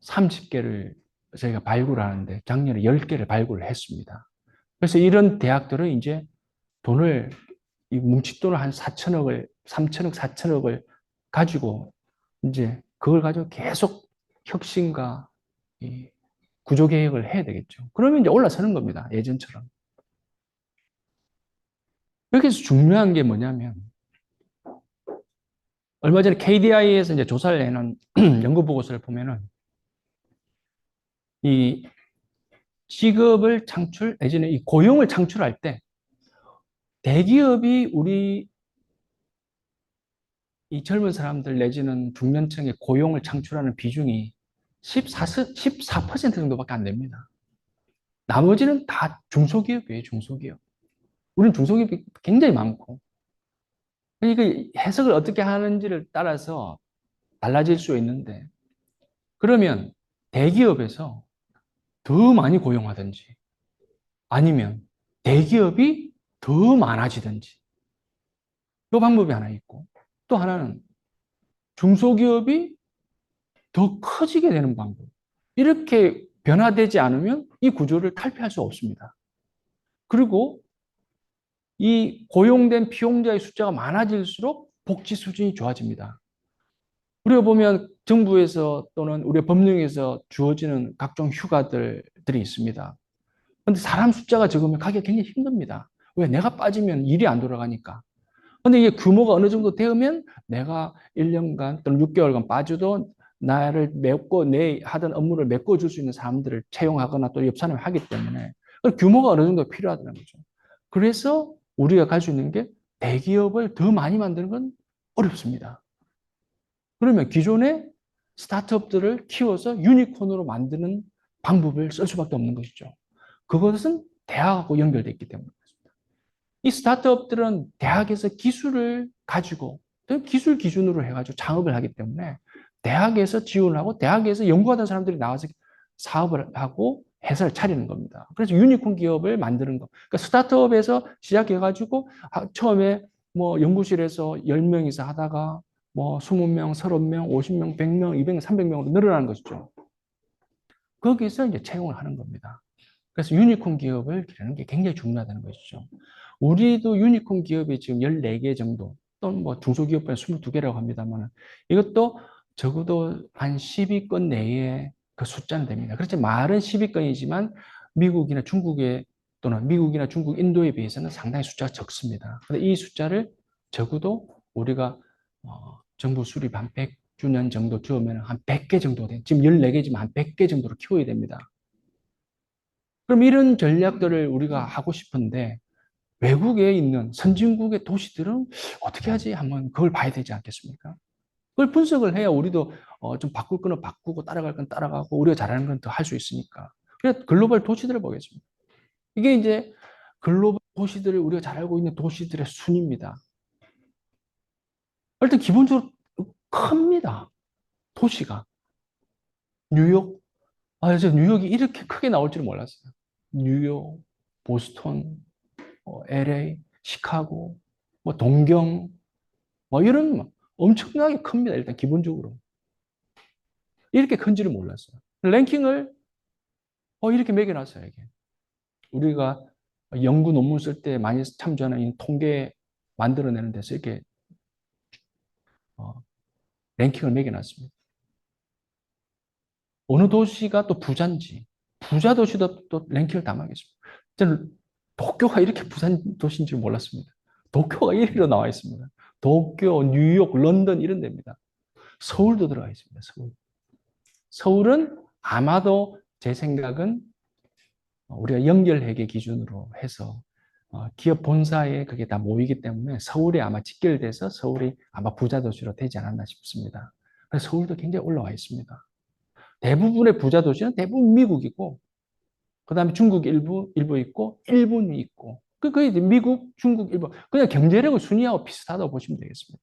30개를 저희가 발굴하는데 작년에 10개를 발굴을 했습니다. 그래서 이런 대학들은 이제 돈을 이 뭉칫돈을 한 4천억을 3천억 4천억을 가지고 이제 그걸 가지고 계속 혁신과 이 구조 개혁을 해야 되겠죠. 그러면 이제 올라서는 겁니다. 예전처럼. 여기서 중요한 게 뭐냐면 얼마 전에 KDI에서 이제 조사를 내놓은 연구 보고서를 보면은 이 직업을 창출 내지는 이 고용을 창출할 때 대기업이 우리 이 젊은 사람들 내지는 중년층의 고용을 창출하는 비중이 14% 정도밖에 안 됩니다. 나머지는 다 중소기업이에요, 중소기업. 우리는 중소기업이 굉장히 많고. 그러니까 해석을 어떻게 하는지를 따라서 달라질 수 있는데, 그러면 대기업에서 더 많이 고용하든지, 아니면 대기업이 더 많아지든지, 이 방법이 하나 있고, 또 하나는 중소기업이 더 커지게 되는 방법. 이렇게 변화되지 않으면 이 구조를 탈피할 수 없습니다. 그리고 이 고용된 피용자의 숫자가 많아질수록 복지 수준이 좋아집니다. 우리가 보면 정부에서 또는 우리 법령에서 주어지는 각종 휴가들이 있습니다. 근데 사람 숫자가 적으면 가기가 굉장히 힘듭니다. 왜? 내가 빠지면 일이 안 돌아가니까. 근데 이게 규모가 어느 정도 되면 내가 1년간 또는 6개월간 빠져도 나를 메꿔, 내 하던 업무를 메꿔줄 수 있는 사람들을 채용하거나 또 옆 사람이 하기 때문에 규모가 어느 정도 필요하다는 거죠. 그래서 우리가 갈 수 있는 게 대기업을 더 많이 만드는 건 어렵습니다. 그러면 기존의 스타트업들을 키워서 유니콘으로 만드는 방법을 쓸 수밖에 없는 것이죠. 그것은 대학하고 연결되어 있기 때문에 그렇습니다. 이 스타트업들은 대학에서 기술을 가지고 기술 기준으로 해가지고 창업을 하기 때문에 대학에서 지원하고 대학에서 연구하던 사람들이 나와서 사업을 하고 회사를 차리는 겁니다. 그래서 유니콘 기업을 만드는 거. 그러니까 스타트업에서 시작해가지고 처음에 뭐 연구실에서 10명이서 하다가 뭐 20명, 30명, 50명, 100명, 200명, 300명으로 늘어나는 것이죠. 거기서 이제 채용을 하는 겁니다. 그래서 유니콘 기업을 기르는 게 굉장히 중요하다는 것이죠. 우리도 유니콘 기업이 지금 14개 정도, 또는 뭐 중소기업은 22개라고 합니다만, 이것도 적어도 한 10위권 내에 그 숫자는 됩니다. 그렇지, 말은 10위권이지만 미국이나 중국에 또는 미국이나 중국, 인도에 비해서는 상당히 숫자가 적습니다. 근데 이 숫자를 적어도 우리가 정부 수립 한 100주년 정도 주면 한 100개 정도 돼. 지금 14개지만 한 100개 정도로 키워야 됩니다. 그럼 이런 전략들을 우리가 하고 싶은데 외국에 있는 선진국의 도시들은 어떻게 하지? 한번 그걸 봐야 되지 않겠습니까? 그걸 분석을 해야 우리도 좀 바꿀 거는 바꾸고 따라갈 건 따라가고 우리가 잘하는 건 더 할 수 있으니까. 그래서 글로벌 도시들을 보겠습니다. 이게 이제 글로벌 도시들을 우리가 잘 알고 있는 도시들의 순입니다. 일단 기본적으로 큽니다. 도시가. 뉴욕. 아, 저 뉴욕이 이렇게 크게 나올 줄 몰랐어요. 뉴욕, 보스턴, LA, 시카고, 뭐 동경, 뭐 이런 엄청나게 큽니다. 일단 기본적으로. 이렇게 큰지를 몰랐어요. 랭킹을 이렇게 매겨놨어요. 이게. 우리가 연구 논문 쓸 때 많이 참조하는 이 통계 만들어내는 데서 이렇게 어, 랭킹을 매겨놨습니다. 어느 도시가 또 부자인지, 부자 도시도 또 랭킹을 담아겠습니다. 저는 도쿄가 이렇게 부산 도시인지 몰랐습니다. 도쿄가 1위로 나와 있습니다. 도쿄, 뉴욕, 런던 이런 데입니다. 서울도 들어가 있습니다. 서울. 서울은 아마도 제 생각은 우리가 연결회계 기준으로 해서 기업 본사에 그게 다 모이기 때문에 서울에 아마 직결돼서 서울이 아마 부자 도시로 되지 않았나 싶습니다. 그래서 서울도 굉장히 올라와 있습니다. 대부분의 부자 도시는 대부분 미국이고, 그 다음에 중국 일부 있고, 일본이 있고, 거의 미국, 중국, 일본, 그냥 경제력의 순위하고 비슷하다고 보시면 되겠습니다.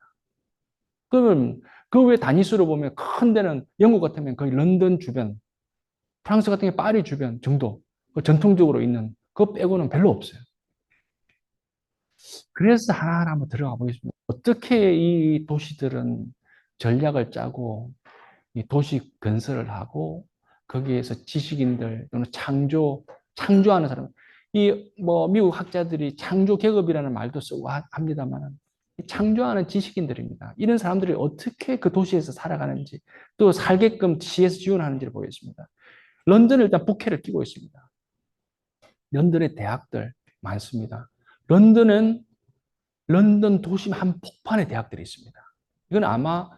그러면 그 외 단위수로 보면 큰 데는 영국 같으면 거의 런던 주변, 프랑스 같은 게 파리 주변 정도 전통적으로 있는 그거 빼고는 별로 없어요. 그래서 하나하나 한번 들어가 보겠습니다. 어떻게 이 도시들은 전략을 짜고 이 도시 건설을 하고 거기에서 지식인들 또는 창조하는 사람, 이 뭐 미국 학자들이 창조 계급이라는 말도 쓰고 합니다만 창조하는 지식인들입니다. 이런 사람들이 어떻게 그 도시에서 살아가는지 또 살게끔 시에서 지원하는지를 보겠습니다. 런던은 일단 부캐를 끼고 있습니다. 런던의 대학들 많습니다. 런던은 런던 도심 한복판에 대학들이 있습니다. 이건 아마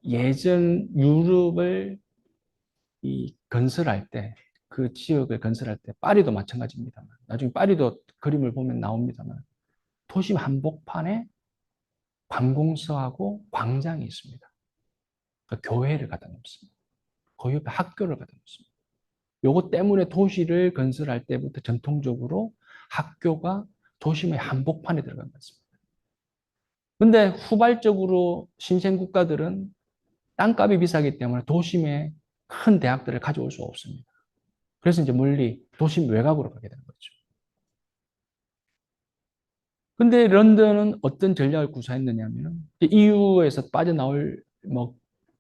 예전 유럽을 건설할 때, 그 지역을 건설할 때, 파리도 마찬가지입니다만, 나중에 파리도 그림을 보면 나옵니다만, 도심 한복판에 관공서하고 광장이 있습니다. 그러니까 교회를 갖다 놓습니다. 그 옆에 학교를 갖다 놓습니다. 요거 때문에 도시를 건설할 때부터 전통적으로 학교가 도심의 한복판에 들어간 것입니다. 근데 후발적으로 신생 국가들은 땅값이 비싸기 때문에 도심에 큰 대학들을 가져올 수 없습니다. 그래서 이제 멀리 도심 외곽으로 가게 되는 거죠. 근데 런던은 어떤 전략을 구사했느냐면 EU에서 빠져나올 뭐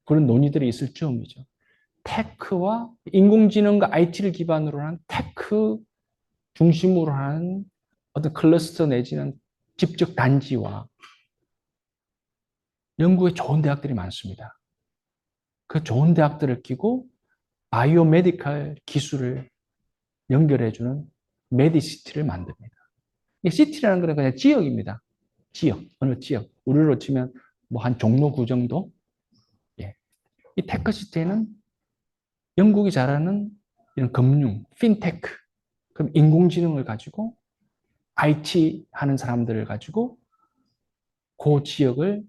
그런 논의들이 있을 즈음이죠. 테크와 인공지능과 IT를 기반으로 한 테크 중심으로 하는 어떤 클러스터 내지는 집적 단지와 영국에 좋은 대학들이 많습니다. 그 좋은 대학들을 끼고 바이오 메디컬 기술을 연결해주는 메디시티를 만듭니다. 이 시티라는 건 그냥 지역입니다. 지역, 어느 지역. 우리로 치면 뭐 한 종로구 정도? 예. 이 테크시티에는 영국이 잘하는 이런 금융, 핀테크, 그럼 인공지능을 가지고 IT 하는 사람들을 가지고 그 지역을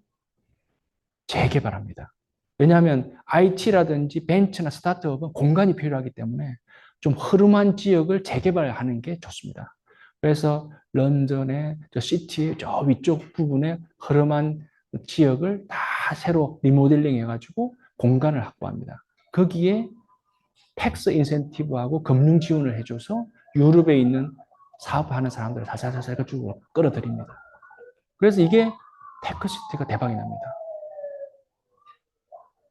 재개발합니다. 왜냐하면 IT라든지 벤처나 스타트업은 공간이 필요하기 때문에 좀 흐름한 지역을 재개발하는 게 좋습니다. 그래서 런던의 저 시티의 저 위쪽 부분에 흐름한 지역을 다 새로 리모델링 해가지고 공간을 확보합니다. 거기에 텍스 인센티브하고 금융 지원을 해줘서 유럽에 있는 사업하는 사람들을 사사사사 쭉 끌어들입니다. 그래서 이게 테크시티가 대박이 납니다.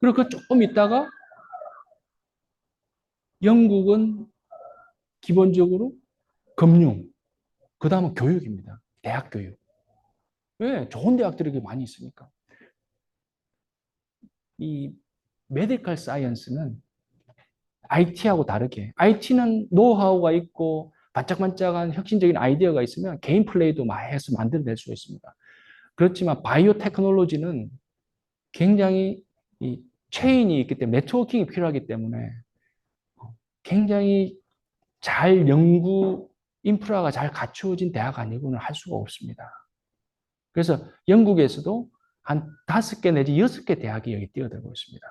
그리고 그 조금 있다가 영국은 기본적으로 금융, 그 다음은 교육입니다. 대학 교육. 왜? 좋은 대학들이 많이 있으니까. 이 메디컬 사이언스는 IT하고 다르게, IT는 노하우가 있고 반짝반짝한 혁신적인 아이디어가 있으면 개인 플레이도 많이 해서 만들어낼 수 있습니다. 그렇지만 바이오 테크놀로지는 굉장히 이 체인이 있기 때문에, 네트워킹이 필요하기 때문에 굉장히 잘 연구 인프라가 잘 갖추어진 대학 아니고는 할 수가 없습니다. 그래서 영국에서도 한 5개 내지 6개 대학이 여기 뛰어들고 있습니다.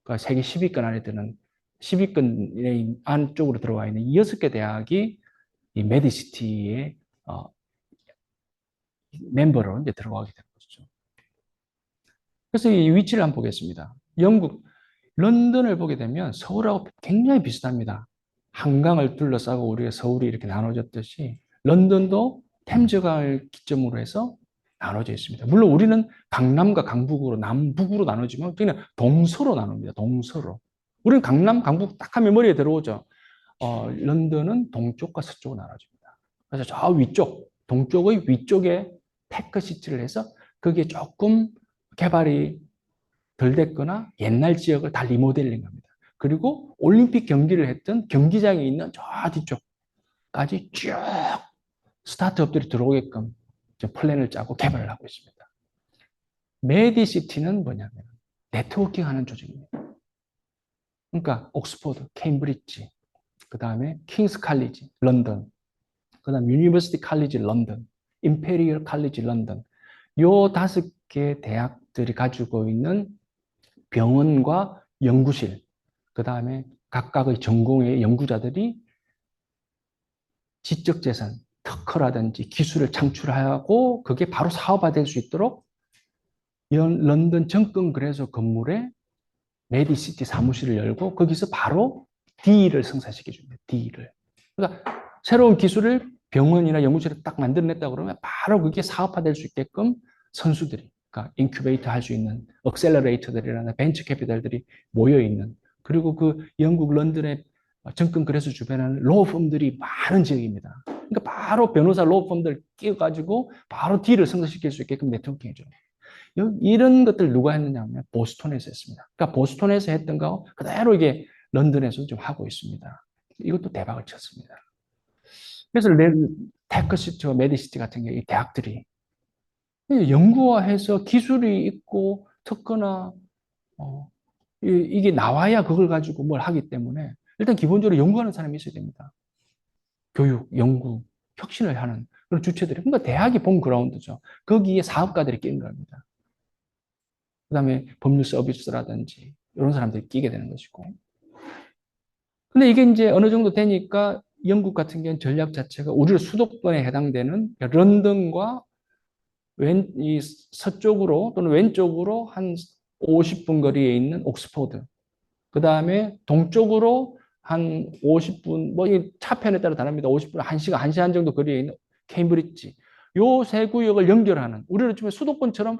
그러니까 세계 10위권 안에 드는 10위권 안쪽으로 들어와 있는 6개 대학이 이 메디시티의 멤버로 이제 들어가게 되는 것이죠. 그래서 이 위치를 한번 보겠습니다. 영국 런던을 보게 되면 서울하고 굉장히 비슷합니다. 한강을 둘러싸고 우리가 서울이 이렇게 나눠졌듯이 런던도 템즈강을 기점으로 해서 나눠져 있습니다. 물론 우리는 강남과 강북으로 남북으로 나눠지면 그냥 동서로 나눕니다. 동서로. 우리는 강남, 강북 딱 하면 머리에 들어오죠. 런던은 동쪽과 서쪽으로 나눠집니다. 그래서 저 위쪽, 동쪽의 위쪽에 테크시티를 해서 거기에 조금 개발이 덜 됐거나 옛날 지역을 다 리모델링합니다. 그리고 올림픽 경기를 했던 경기장이 있는 저 뒤쪽까지 쭉 스타트업들이 들어오게끔 플랜을 짜고 개발을 하고 있습니다. 메디시티는 뭐냐면 네트워킹 하는 조직입니다. 그러니까 옥스퍼드, 케임브리지, 그 다음에 킹스 칼리지, 런던, 그 다음 유니버시티 칼리지 런던, 임페리얼 칼리지 런던, 요 5개 대학들이 가지고 있는 병원과 연구실, 그 다음에 각각의 전공의 연구자들이 지적재산, 특허라든지 기술을 창출하고 그게 바로 사업화될 수 있도록 런던 정권거래소 건물에 메디시티 사무실을 열고 거기서 바로 D를 성사시켜줍니다. D를. 그러니까 새로운 기술을 병원이나 연구실에 딱 만들어냈다 그러면 바로 그게 사업화될 수 있게끔 선수들이, 그러니까 인큐베이터 할 수 있는 억셀러레이터들이나 벤처 캐피탈들이 모여 있는, 그리고 그 영국 런던의 정권 거래소 주변에는 로펌들이 많은 지역입니다. 그러니까 바로 변호사 로펌들 끼워가지고 바로 D를 성사시킬 수 있게끔 네트워킹 해줘요. 이런 것들 누가 했느냐 하면 보스턴에서 했습니다. 그러니까 보스턴에서 했던 거 그대로 이게 런던에서 좀 하고 있습니다. 이것도 대박을 쳤습니다. 그래서 테크시티와 메디시티 같은 경우 이 대학들이 연구화해서 기술이 있고 특허나 이게 나와야 그걸 가지고 뭘 하기 때문에 일단 기본적으로 연구하는 사람이 있어야 됩니다. 교육, 연구, 혁신을 하는 그런 주체들이. 그러니까 대학이 본 그라운드죠. 거기에 사업가들이 끼는 겁니다. 그 다음에 법률 서비스라든지 이런 사람들이 끼게 되는 것이고. 근데 이게 이제 어느 정도 되니까 영국 같은 경우는 전략 자체가 우리 수도권에 해당되는 런던과 이 서쪽으로 또는 왼쪽으로 한 50분 거리에 있는 옥스퍼드, 그 다음에 동쪽으로 한 50분, 뭐 이 차편에 따라 다릅니다. 50분, 1시간, 1시간 정도 거리에 있는 케임브리지. 요 세 구역을 연결하는, 우리로 치면 수도권처럼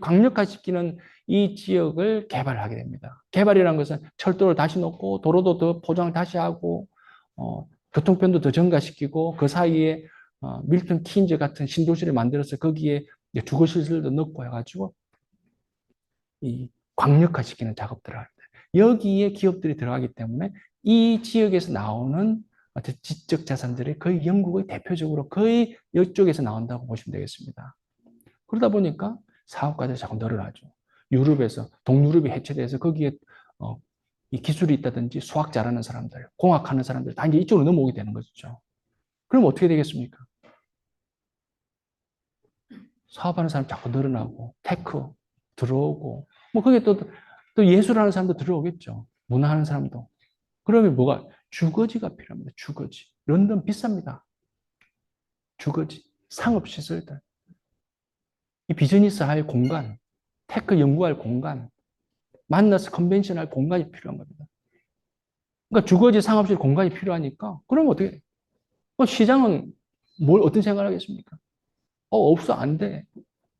강력화시키는 이 지역을 개발하게 됩니다. 개발이라는 것은 철도를 다시 놓고 도로도 더 포장을 다시 하고 교통편도 더 증가시키고 그 사이에 밀턴 키인즈 같은 신도시를 만들어서 거기에 주거시설도 넣고 해가지고 이 광역화시키는 작업들을 합니다. 여기에 기업들이 들어가기 때문에 이 지역에서 나오는 지적 자산들이 거의 영국의 대표적으로 거의 이쪽에서 나온다고 보시면 되겠습니다. 그러다 보니까 사업가들이 자꾸 늘어나죠. 유럽에서 동유럽이 해체돼서 거기에 이 기술이 있다든지 수학 잘하는 사람들, 공학하는 사람들 다 이제 이쪽으로 넘어오게 되는 거죠. 그럼 어떻게 되겠습니까? 사업하는 사람 자꾸 늘어나고 테크 들어오고 뭐 거기에 또 예술하는 사람도 들어오겠죠. 문화하는 사람도. 그러면 뭐가 주거지가 필요합니다. 주거지. 런던 비쌉니다. 주거지. 상업시설들. 이 비즈니스 할 공간, 테크 연구할 공간, 만나서 컨벤션 할 공간이 필요한 겁니다. 그러니까 주거지 상업실 공간이 필요하니까 그럼 어떻게 시장은 뭘 어떤 생각을 하겠습니까? 없어 안 돼.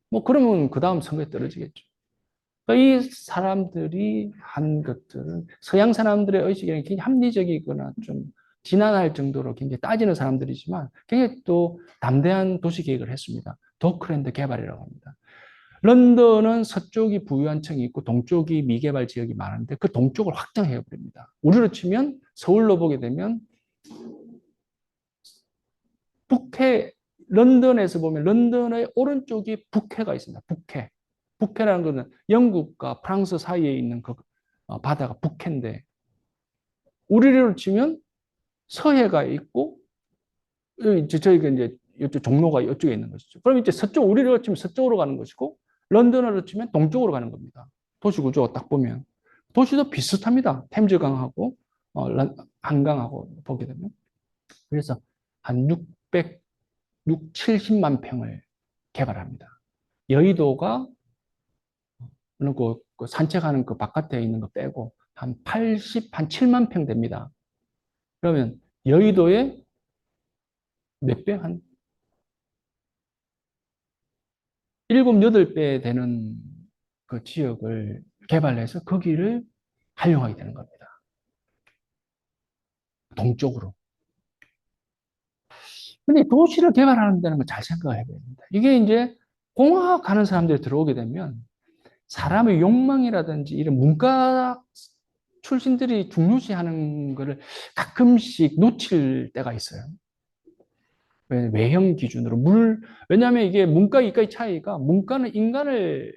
뭐 그러면 그 다음 선거에 떨어지겠죠. 그러니까 이 사람들이 한 것들은 서양 사람들의 의식에는 굉장히 합리적이거나 좀 지난할 정도로 굉장히 따지는 사람들이지만 굉장히 또 담대한 도시 계획을 했습니다. 도크랜드 개발이라고 합니다. 런던은 서쪽이 부유한 층이 있고 동쪽이 미개발 지역이 많은데 그 동쪽을 확장해 버립니다. 우리로 치면 서울로 보게 되면 북해, 런던에서 보면 런던의 오른쪽이 북해가 있습니다. 북해. 북해라는 것은 영국과 프랑스 사이에 있는 그 바다가 북해인데 우리로 치면 서해가 있고 이제 저희가 이제 이쪽 종로가 이쪽에 있는 것이죠. 그럼 이제 서쪽 우리로 치면 서쪽으로 가는 것이고 런던으로 치면 동쪽으로 가는 겁니다. 도시 구조가 딱 보면 도시도 비슷합니다. 템즈강하고 한강하고 보게 되면 그래서 한 70만 평을 개발합니다. 여의도가 그 산책하는 그 바깥에 있는 거 빼고 한 7만 평 됩니다. 그러면 여의도에 몇 배? 한 7, 8배 되는 그 지역을 개발해서 거기를 활용하게 되는 겁니다. 동쪽으로. 근데 도시를 개발하는 데는 걸 잘 생각을 해봐야 됩니다. 이게 이제 공학 하는 사람들이 들어오게 되면 사람의 욕망이라든지 이런 문과 출신들이 중요시하는 거를 가끔씩 놓칠 때가 있어요. 외형 기준으로 왜냐하면 이게 문과 이과의 차이가 문과는 인간을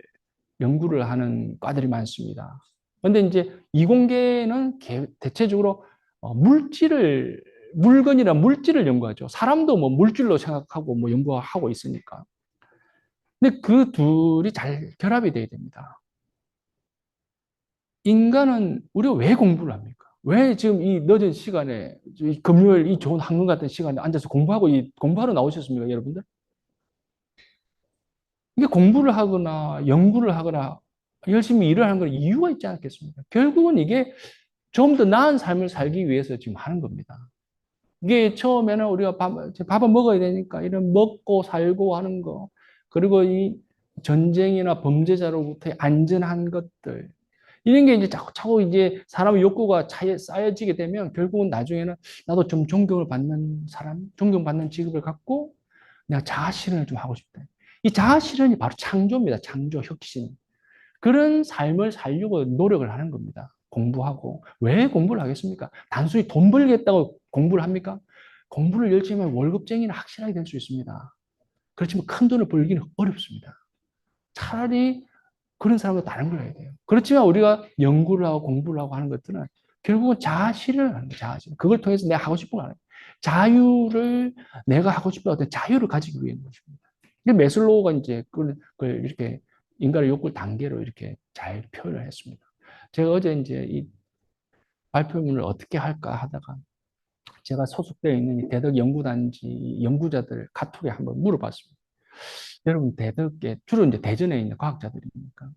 연구를 하는 과들이 많습니다. 그런데 이제 이공계는 대체적으로 물건이나 물질을 연구하죠. 사람도 뭐 물질로 생각하고 뭐 연구하고 있으니까. 근데 그 둘이 잘 결합이 돼야 됩니다. 인간은 우리가 왜 공부를 합니까? 왜 지금 이 늦은 시간에 이 금요일 이 좋은 한금 같은 시간에 앉아서 공부하러 나오셨습니까, 여러분들? 이게 공부를 하거나 연구를 하거나 열심히 일을 하는 건 이유가 있지 않겠습니까? 결국은 이게 좀 더 나은 삶을 살기 위해서 지금 하는 겁니다. 이게 처음에는 우리가 밥을 먹어야 되니까 이런 먹고 살고 하는 거, 그리고 이 전쟁이나 범죄자로부터의 안전한 것들, 이런 게 이제 자꾸 이제 사람의 욕구가 쌓여지게 되면 결국은 나중에는 나도 좀 존경을 받는 사람, 존경받는 직업을 갖고 내가 자아 실현을 좀 하고 싶다. 이 자아 실현이 바로 창조입니다. 창조, 혁신. 그런 삶을 살려고 노력을 하는 겁니다. 공부하고. 왜 공부를 하겠습니까? 단순히 돈 벌겠다고 공부를 합니까? 공부를 열심히 하면 월급쟁이는 확실하게 될 수 있습니다. 그렇지만 큰 돈을 벌기는 어렵습니다. 차라리 그런 사람도 다른 걸 해야 돼요. 그렇지만 우리가 연구를 하고 공부를 하고 하는 것들은 결국은 자아 실현을 하는 거예요. 자아 실현. 그걸 통해서 내가 하고 싶은 거 하는 거예요. 자유를 내가 하고 싶은 어떤 자유를 가지기 위한 것입니다. 메슬로우가 이제 그걸 이렇게 인간의 욕구 단계로 이렇게 잘 표현을 했습니다. 제가 어제 이제 이 발표문을 어떻게 할까 하다가 제가 소속되어 있는 이 대덕 연구단지 연구자들 카톡에 한번 물어봤습니다. 여러분 대덕에 주로 이제 대전에 있는 과학자들이니까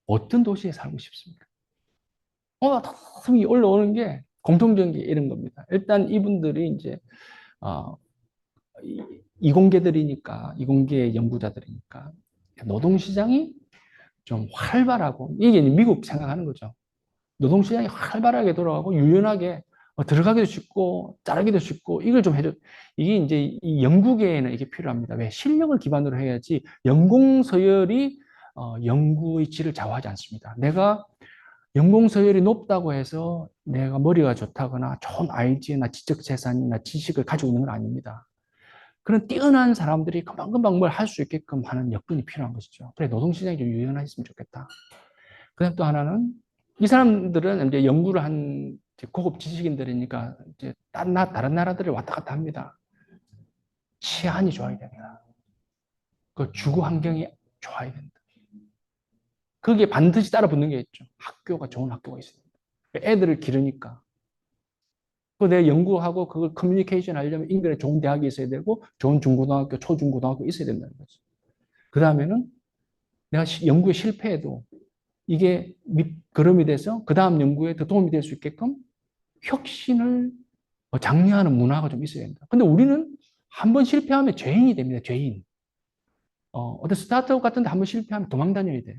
어떤 도시에 살고 싶습니까? 이 올라오는 게 공통적인 게 이런 겁니다. 일단 이분들이 이제 어, 이공계들이니까 이공계 연구자들이니까 노동시장이 좀 활발하고 이게 미국 생각하는 거죠. 노동시장이 활발하게 돌아가고 유연하게 들어가기도 쉽고 자라기도 쉽고 이걸 좀 해줘. 이게 이제 이 연구계에는 이게 필요합니다. 왜? 실력을 기반으로 해야지 연공서열이 연구의 질을 좌우하지 않습니다. 내가 연공 서열이 높다고 해서 내가 머리가 좋다거나 좋은 아이디어나 지적 재산이나 지식을 가지고 있는 건 아닙니다. 그런 뛰어난 사람들이 금방금방 뭘 할 수 있게끔 하는 여건이 필요한 것이죠. 그래, 노동시장이 좀 유연했으면 좋겠다. 그다음 또 하나는 이 사람들은 이제 연구를 한 고급 지식인들이니까 이제 다른 나라들을 왔다 갔다 합니다. 치안이 좋아야 된다. 그 주거 환경이 좋아야 된다. 거기에 반드시 따라 붙는 게 있죠. 학교가 좋은 학교가 있어야 된다. 애들을 기르니까. 그 내가 연구하고 그걸 커뮤니케이션 하려면 인근에 좋은 대학이 있어야 되고 좋은 중고등학교, 초중고등학교 있어야 된다는 거죠. 그 다음에는 내가 연구에 실패해도 이게 밑거름이 돼서 그 다음 연구에 더 도움이 될 수 있게끔 혁신을 장려하는 문화가 좀 있어야 된다. 근데 우리는 한 번 실패하면 죄인이 됩니다. 죄인. 어떤 스타트업 같은 데 한 번 실패하면 도망 다녀야 돼요.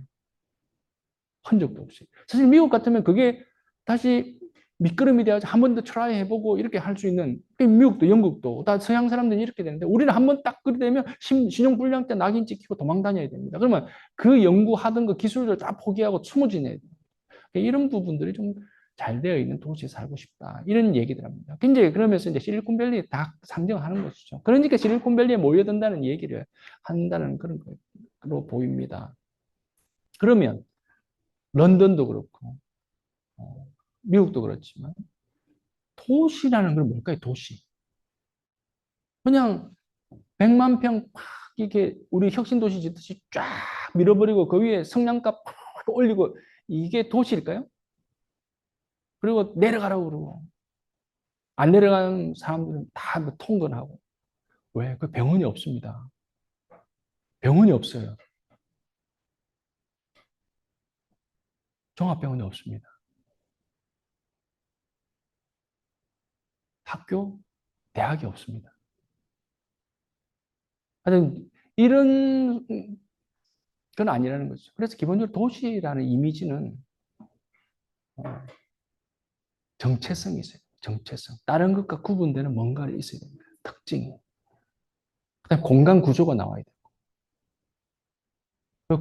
흔적도 없이. 사실 미국 같으면 그게 다시 밑거름이 돼야지 한 번 더 트라이 해보고 이렇게 할 수 있는, 미국도 영국도 다 서양 사람들이 이렇게 되는데 우리는 한 번 딱 그리 되면 신용불량 때 낙인 찍히고 도망 다녀야 됩니다. 그러면 그 연구하던 그 기술을 다 포기하고 숨어 지내야 돼요. 이런 부분들이 좀 잘 되어 있는 도시에 살고 싶다. 이런 얘기들 합니다. 굉장히 그러면서 이제 실리콘밸리 다 상정하는 것이죠. 그러니까 실리콘밸리에 모여든다는 얘기를 한다는 그런 거로 보입니다. 그러면 런던도 그렇고, 미국도 그렇지만, 도시라는 건 뭘까요? 도시. 그냥 100만 평 막 이렇게 우리 혁신도시 짓듯이 쫙 밀어버리고 그 위에 성냥갑 팍 올리고 이게 도시일까요? 그리고 내려가라고 그러고. 안 내려가는 사람들은 다 통근하고. 왜? 그 병원이 없습니다. 병원이 없어요. 종합병원이 없습니다. 학교, 대학이 없습니다. 하여튼 이런 건 아니라는 거죠. 그래서 기본적으로 도시라는 이미지는 어, 정체성이 있어요. 정체성. 다른 것과 구분되는 뭔가를 있어야 됩니다. 특징이. 그다음 공간 구조가 나와야 돼요.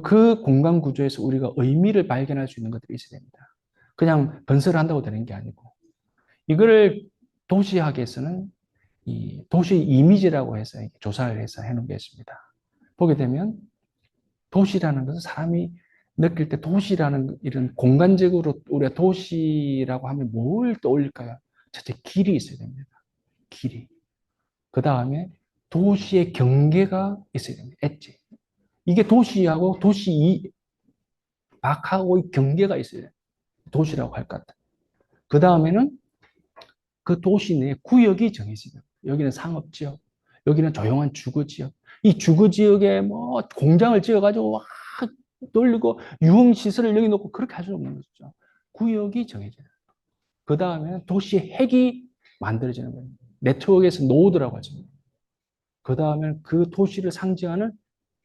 그 공간 구조에서 우리가 의미를 발견할 수 있는 것들이 있어야 됩니다. 그냥 건설을 한다고 되는 게 아니고. 이거를 도시학에서는 이 도시 이미지라고 해서 조사를 해서 해놓은 게 있습니다. 보게 되면 도시라는 것은 사람이 느낄 때 도시라는 이런 공간적으로 우리가 도시라고 하면 뭘 떠올릴까요? 첫째, 길이 있어야 됩니다. 길이. 그 다음에 도시의 경계가 있어야 됩니다. 엣지. 이게 도시하고 도시 밖하고의 경계가 있어야 돼요. 도시라고 할 것 같아요. 그 다음에는 그 도시 내에 구역이 정해지죠. 여기는 상업지역, 여기는 조용한 주거지역. 이 주거지역에 뭐 공장을 지어가지고 막 돌리고 유흥시설을 여기 놓고 그렇게 할 수는 없는 거죠. 구역이 정해져요. 그 다음에 도시 핵이 만들어지는 거예요. 네트워크에서 노드라고 하죠. 그 다음에 그 도시를 상징하는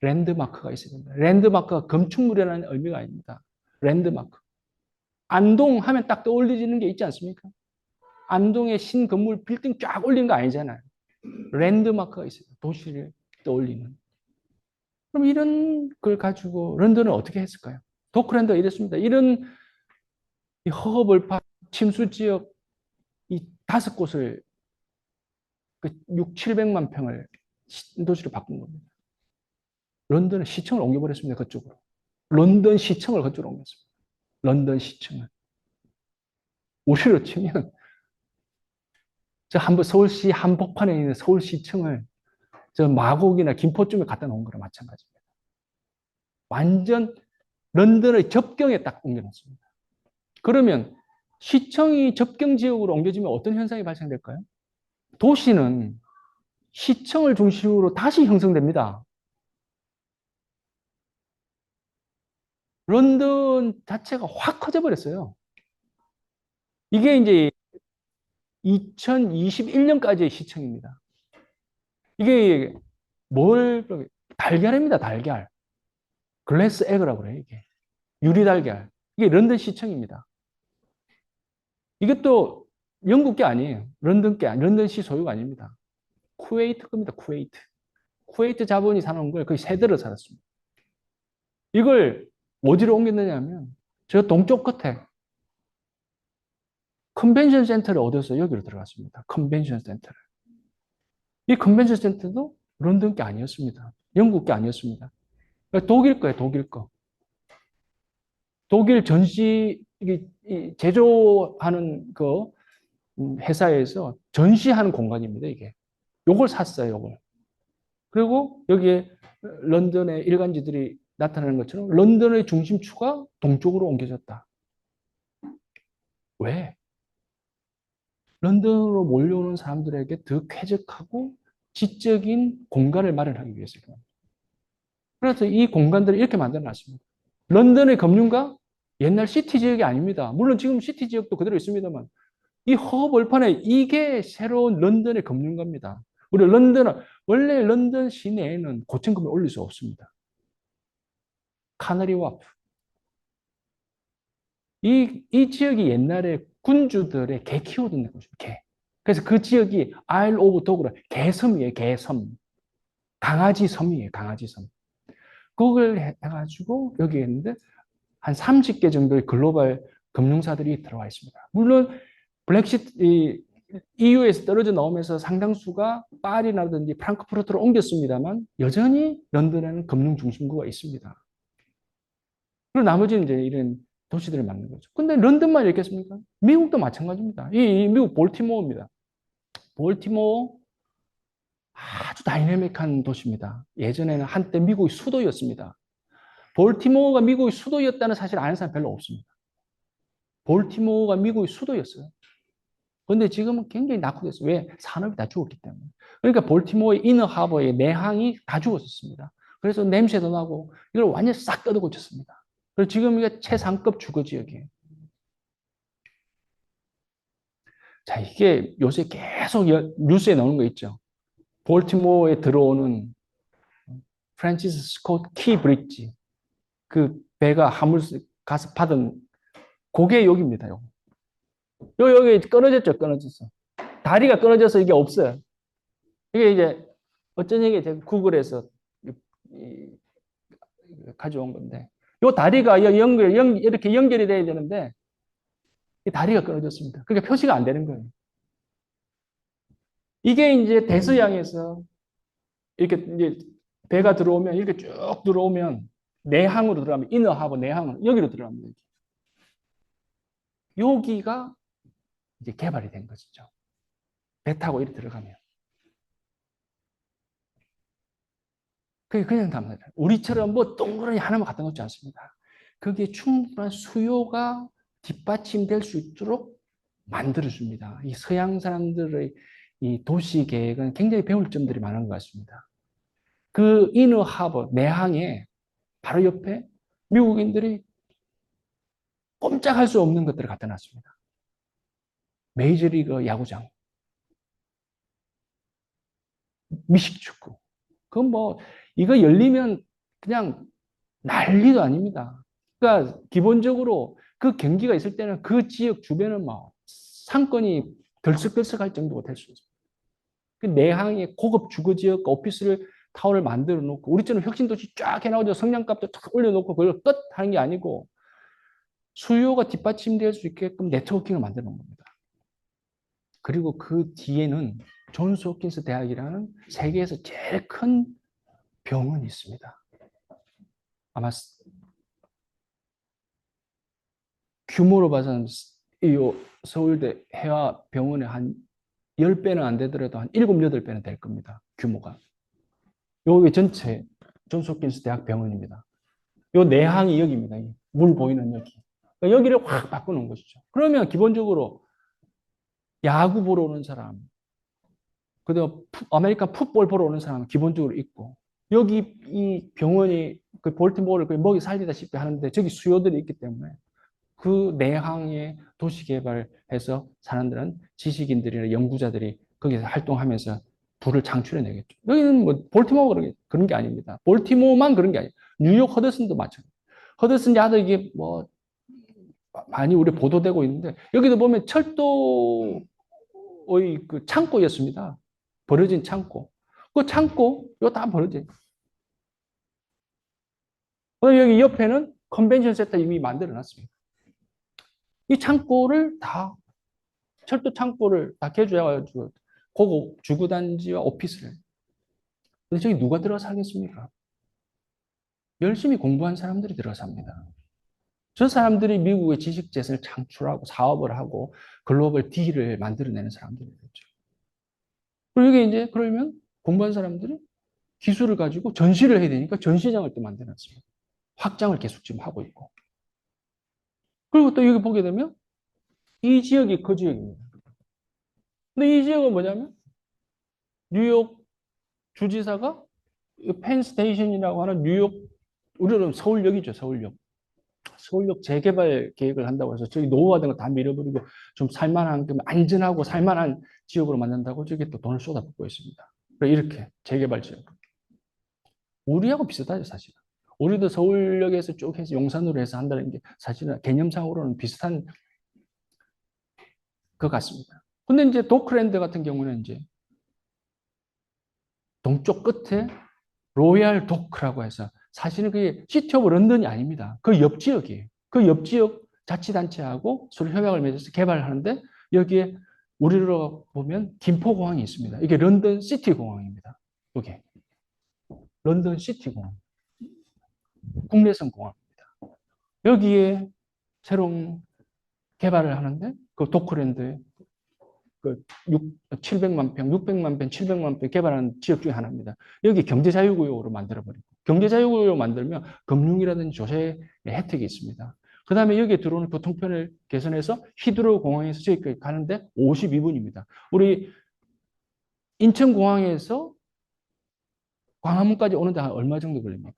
랜드마크가 있어야 됩니다. 랜드마크가 건축물이라는 의미가 아닙니다. 랜드마크. 안동 하면 딱 떠올리는 게 있지 않습니까? 안동에 신건물 빌딩 쫙 올린 거 아니잖아요. 랜드마크가 있어요. 도시를 떠올리는. 그럼 이런 걸 가지고 런던은 어떻게 했을까요? 도크랜드가 이랬습니다. 이런 허허벌판 침수 지역 이 5곳을 그 6, 700만 평을 신도시로 바꾼 겁니다. 런던은 시청을 옮겨버렸습니다. 그쪽으로. 런던 시청을 그쪽으로 옮겼습니다. 런던 시청을. 우리로 치면 저 한번 서울시 한복판에 있는 서울시청을 저 마곡이나 김포쯤에 갖다 놓은 거랑 마찬가지입니다. 완전 런던의 접경에 딱 옮겨놨습니다. 그러면 시청이 접경 지역으로 옮겨지면 어떤 현상이 발생될까요? 도시는 시청을 중심으로 다시 형성됩니다. 런던 자체가 확 커져 버렸어요. 이게 이제 2021년까지의 시청입니다. 이게 뭘 달걀입니다, 달걀. 글래스 에그라고 그래요, 이게. 유리 달걀. 이게 런던 시청입니다. 이것도 영국 게 아니에요. 런던시 소유가 아닙니다. 쿠웨이트 겁니다, 쿠웨이트. 쿠웨이트 자본이 사놓은 걸 거의 세대로 살았습니다. 이걸 어디로 옮겼느냐 하면 저 동쪽 끝에 컨벤션 센터를 얻어서 여기로 들어갔습니다. 컨벤션 센터를. 이 컨벤션 센터도 런던 게 아니었습니다. 영국 게 아니었습니다. 독일 거예요, 독일 거. 독일 제조하는 그 회사에서 전시하는 공간입니다, 이게. 요걸 샀어요, 요걸. 그리고 여기에 런던의 일간지들이 나타나는 것처럼 런던의 중심추가 동쪽으로 옮겨졌다. 왜? 런던으로 몰려오는 사람들에게 더 쾌적하고 지적인 공간을 마련하기 위해서요. 그래서 이 공간들을 이렇게 만들어 놨습니다. 런던의 금융가 옛날 시티 지역이 아닙니다. 물론 지금 시티 지역도 그대로 있습니다만 이 허벌판에 이게 새로운 런던의 금융가입니다. 우리 런던은 원래 런던 시내에는 고층금을 올릴 수 없습니다. 카너리 와프. 이 지역이 옛날에 군주들의 개 키우던 곳입니다. 개. 그래서 그 지역이 아일 오브 도그라 개섬이에요. 개섬. 강아지 섬이에요. 강아지 섬. 그걸 해가지고 여기 있는데 한 30개 정도의 글로벌 금융사들이 들어와 있습니다. 물론 브렉시트 EU에서 떨어져 나오면서 상당수가 파리라든지 프랑크푸르트로 옮겼습니다만 여전히 런던에는 금융 중심구가 있습니다. 그리고 나머지는 이제 이런 도시들을 만든 거죠. 근데 런던만 있겠습니까? 미국도 마찬가지입니다. 이 미국 볼티모어입니다. 볼티모어 아주 다이내믹한 도시입니다. 예전에는 한때 미국의 수도였습니다. 볼티모어가 미국의 수도였다는 사실 아는 사람 별로 없습니다. 볼티모어가 미국의 수도였어요. 그런데 지금은 굉장히 낙후됐어요. 왜? 산업이 다 죽었기 때문에. 그러니까 볼티모어의 이너하버의 내항이 다 죽었었습니다. 그래서 냄새도 나고 이걸 완전히 싹 뜯어 고쳤습니다. 그리고 지금 이게 최상급 주거 지역이에요. 자, 이게 요새 계속 뉴스에 나오는 거 있죠. 볼티모어에 들어오는 프란시스 스콧 키 브릿지. 그 배가 화물 가서 받은 그게 여기입니다. 여기 끊어졌죠, 끊어졌어. 다리가 끊어져서 이게 없어요. 이게 이제 어쩐 얘기 제가 구글에서 가져온 건데, 요 다리가 이렇게 연결이 돼야 되는데, 이 다리가 끊어졌습니다. 그러니까 표시가 안 되는 거예요. 이게 이제 대서양에서 이렇게 이제 배가 들어오면, 이렇게 쭉 들어오면, 내항으로 들어가면, 이너하고 내항으로, 여기로 들어갑니다. 여기가 이제 개발이 된 것이죠. 배 타고 이렇게 들어가면. 그게 그냥 답니다. 우리처럼 뭐 동그라미 하나만 갖다 놓지 않습니다. 그게 충분한 수요가 뒷받침될 수 있도록 만들어줍니다. 이 서양 사람들의 이 도시 계획은 굉장히 배울 점들이 많은 것 같습니다. 그 이너 하버, 내항에 바로 옆에 미국인들이 꼼짝할 수 없는 것들을 갖다 놨습니다. 메이저리그 야구장, 미식축구. 그건 뭐, 이거 열리면 그냥 난리도 아닙니다. 그러니까 기본적으로 그 경기가 있을 때는 그 지역 주변은 막 상권이 들썩들썩할 정도가 될 수 있습니다. 그 내항의 고급 주거 지역 오피스를 타워를 만들어 놓고 우리처럼 혁신도시 쫙 해나오죠. 성냥값도 탁 올려놓고 그걸 끝 하는 게 아니고 수요가 뒷받침될 수 있게끔 네트워킹을 만들어 놓은 겁니다. 그리고 그 뒤에는 존스 홉킨스 대학이라는 세계에서 제일 큰 병원이 있습니다. 아마 규모로 봐서는 이 서울대 해화병원의 한 10배는 안 되더라도 한 7, 8배는 될 겁니다. 규모가. 여기 전체 존스 홉킨스 대학 병원입니다. 요 내항이 여기입니다. 물 보이는 여기. 그러니까 여기를 확 바꾸는 것이죠. 그러면 기본적으로 야구 보러 오는 사람, 그다음 아메리칸 풋볼 보러 오는 사람은 기본적으로 있고 여기 이 병원이 그 볼티모어를 먹이 살리다시피 하는데 저기 수요들이 있기 때문에 그 내항의 도시 개발해서 사람들은 지식인들이나 연구자들이 거기서 활동하면서 부를 창출해내겠죠. 여기는 뭐 볼티모어 그런 게 아닙니다. 볼티모어만 그런 게 아니에요. 뉴욕 허드슨도 마찬가지예요. 허드슨 야도 이게 뭐 많이 우리 보도되고 있는데 여기도 보면 철도의 그 창고였습니다. 버려진 창고. 그 창고 이거 다 버려져요. 여기 옆에는 컨벤션 센터 이미 만들어 놨습니다. 이 창고를 다 철도 창고를 다 개조해가지고 고급 주거단지와 오피스를. 근데 저기 누가 들어 살겠습니까? 열심히 공부한 사람들이 들어 삽니다. 저 사람들이 미국의 지식재산을 창출하고 사업을 하고 글로벌 딜을 만들어내는 사람들이겠죠. 그리고 이게 이제 그러면 공부한 사람들이 기술을 가지고 전시를 해야 되니까 전시장을 또 만들어놨습니다. 확장을 계속 지금 하고 있고. 그리고 또 여기 보게 되면 이 지역이 그 지역입니다. 근데 이 지역은 뭐냐면 뉴욕 주지사가 펜스테이션이라고 하는 뉴욕, 우리는 서울역이죠, 서울역. 서울역 재개발 계획을 한다고 해서 저기 노후화된 거 다 밀어버리고 좀 살만한, 안전하고 살만한 지역으로 만든다고 저기 또 돈을 쏟아붓고 있습니다. 이렇게 재개발 지역. 우리하고 비슷하죠, 사실은. 우리도 서울역에서 쭉 해서 용산으로 해서 한다는 게 사실은 개념상으로는 비슷한 것 같습니다. 근데 이제 도크랜드 같은 경우는 이제 동쪽 끝에 로얄 도크라고 해서 사실은 그게 시티 오브 런던이 아닙니다. 그 옆 지역이에요. 그 옆 지역 자치단체하고 서로 협약을 맺어서 개발을 하는데 여기에 우리로 보면 김포공항이 있습니다. 이게 런던 시티 공항입니다. 이게 런던 시티 공항, 국내선 공항입니다. 여기에 새로운 개발을 하는데 그 도크랜드에 그 700만 평, 600만 평, 700만 평 개발한 지역 중에 하나입니다. 여기 경제자유구역으로 만들어버리고 경제자유구역으로 만들면 금융이라든지 조세의 혜택이 있습니다. 그 다음에 여기에 들어오는 교통편을 개선해서 히드로 공항에서 저기까지 가는데 52분입니다. 우리 인천공항에서 광화문까지 오는데 한 얼마 정도 걸립니까?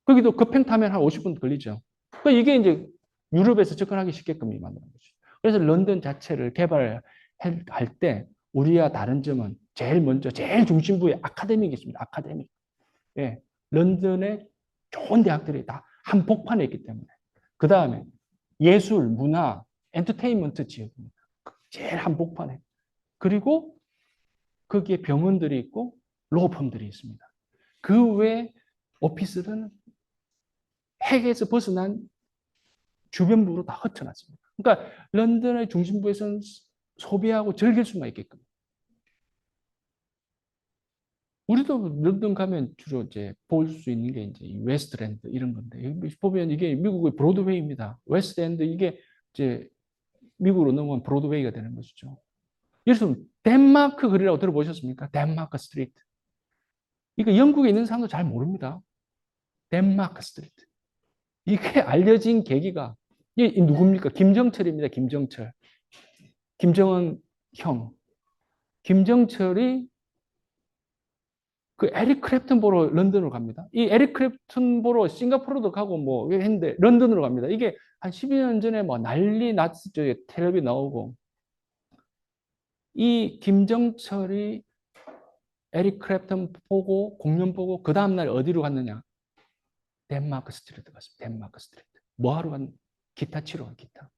거기도 급행 타면 한 50분 걸리죠. 그러니까 이게 이제 유럽에서 접근하기 쉽게끔 만드는 거죠. 그래서 런던 자체를 개발할 때 우리와 다른 점은 제일 먼저 제일 중심부에 아카데미가 있습니다. 아카데미. 예. 런던의 좋은 대학들이 다 한복판에 있기 때문에. 그 다음에 예술, 문화, 엔터테인먼트 지역입니다. 제일 한복판에. 그리고 거기에 병원들이 있고 로펌들이 있습니다. 그 외 오피스는 핵에서 벗어난 주변부로 다 흩어놨습니다. 그러니까 런던의 중심부에서는 소비하고 즐길 수만 있게끔. 우리도 런던 가면 주로 이제 볼 수 있는 게 이제 웨스트랜드 이런 건데 여기 보면 이게 미국의 브로드웨이입니다. 웨스트랜드 이게 이제 미국으로 넘어간 브로드웨이가 되는 것이죠. 예를 들면 덴마크 거리라고 들어보셨습니까? 덴마크 스트리트. 이거 영국에 있는 사람도 잘 모릅니다. 덴마크 스트리트. 이게 알려진 계기가 이 누굽니까? 김정철입니다. 김정철. 김정은 형. 김정철이 그 에릭 크랩튼 보러 런던으로 갑니다. 이 에릭 크랩튼 보러 싱가포르도 가고 뭐 했는데 런던으로 갑니다. 이게 한 12년 전에 뭐 난리 났었죠. 텔레비 나오고. 이 김정철이 에릭 크랩튼 보고 공연 보고 그 다음날 어디로 갔느냐? 덴마크 스트리트 갔습니다. 덴마크 스트리트. 뭐 하러 갔? 기타 치러 간 기타.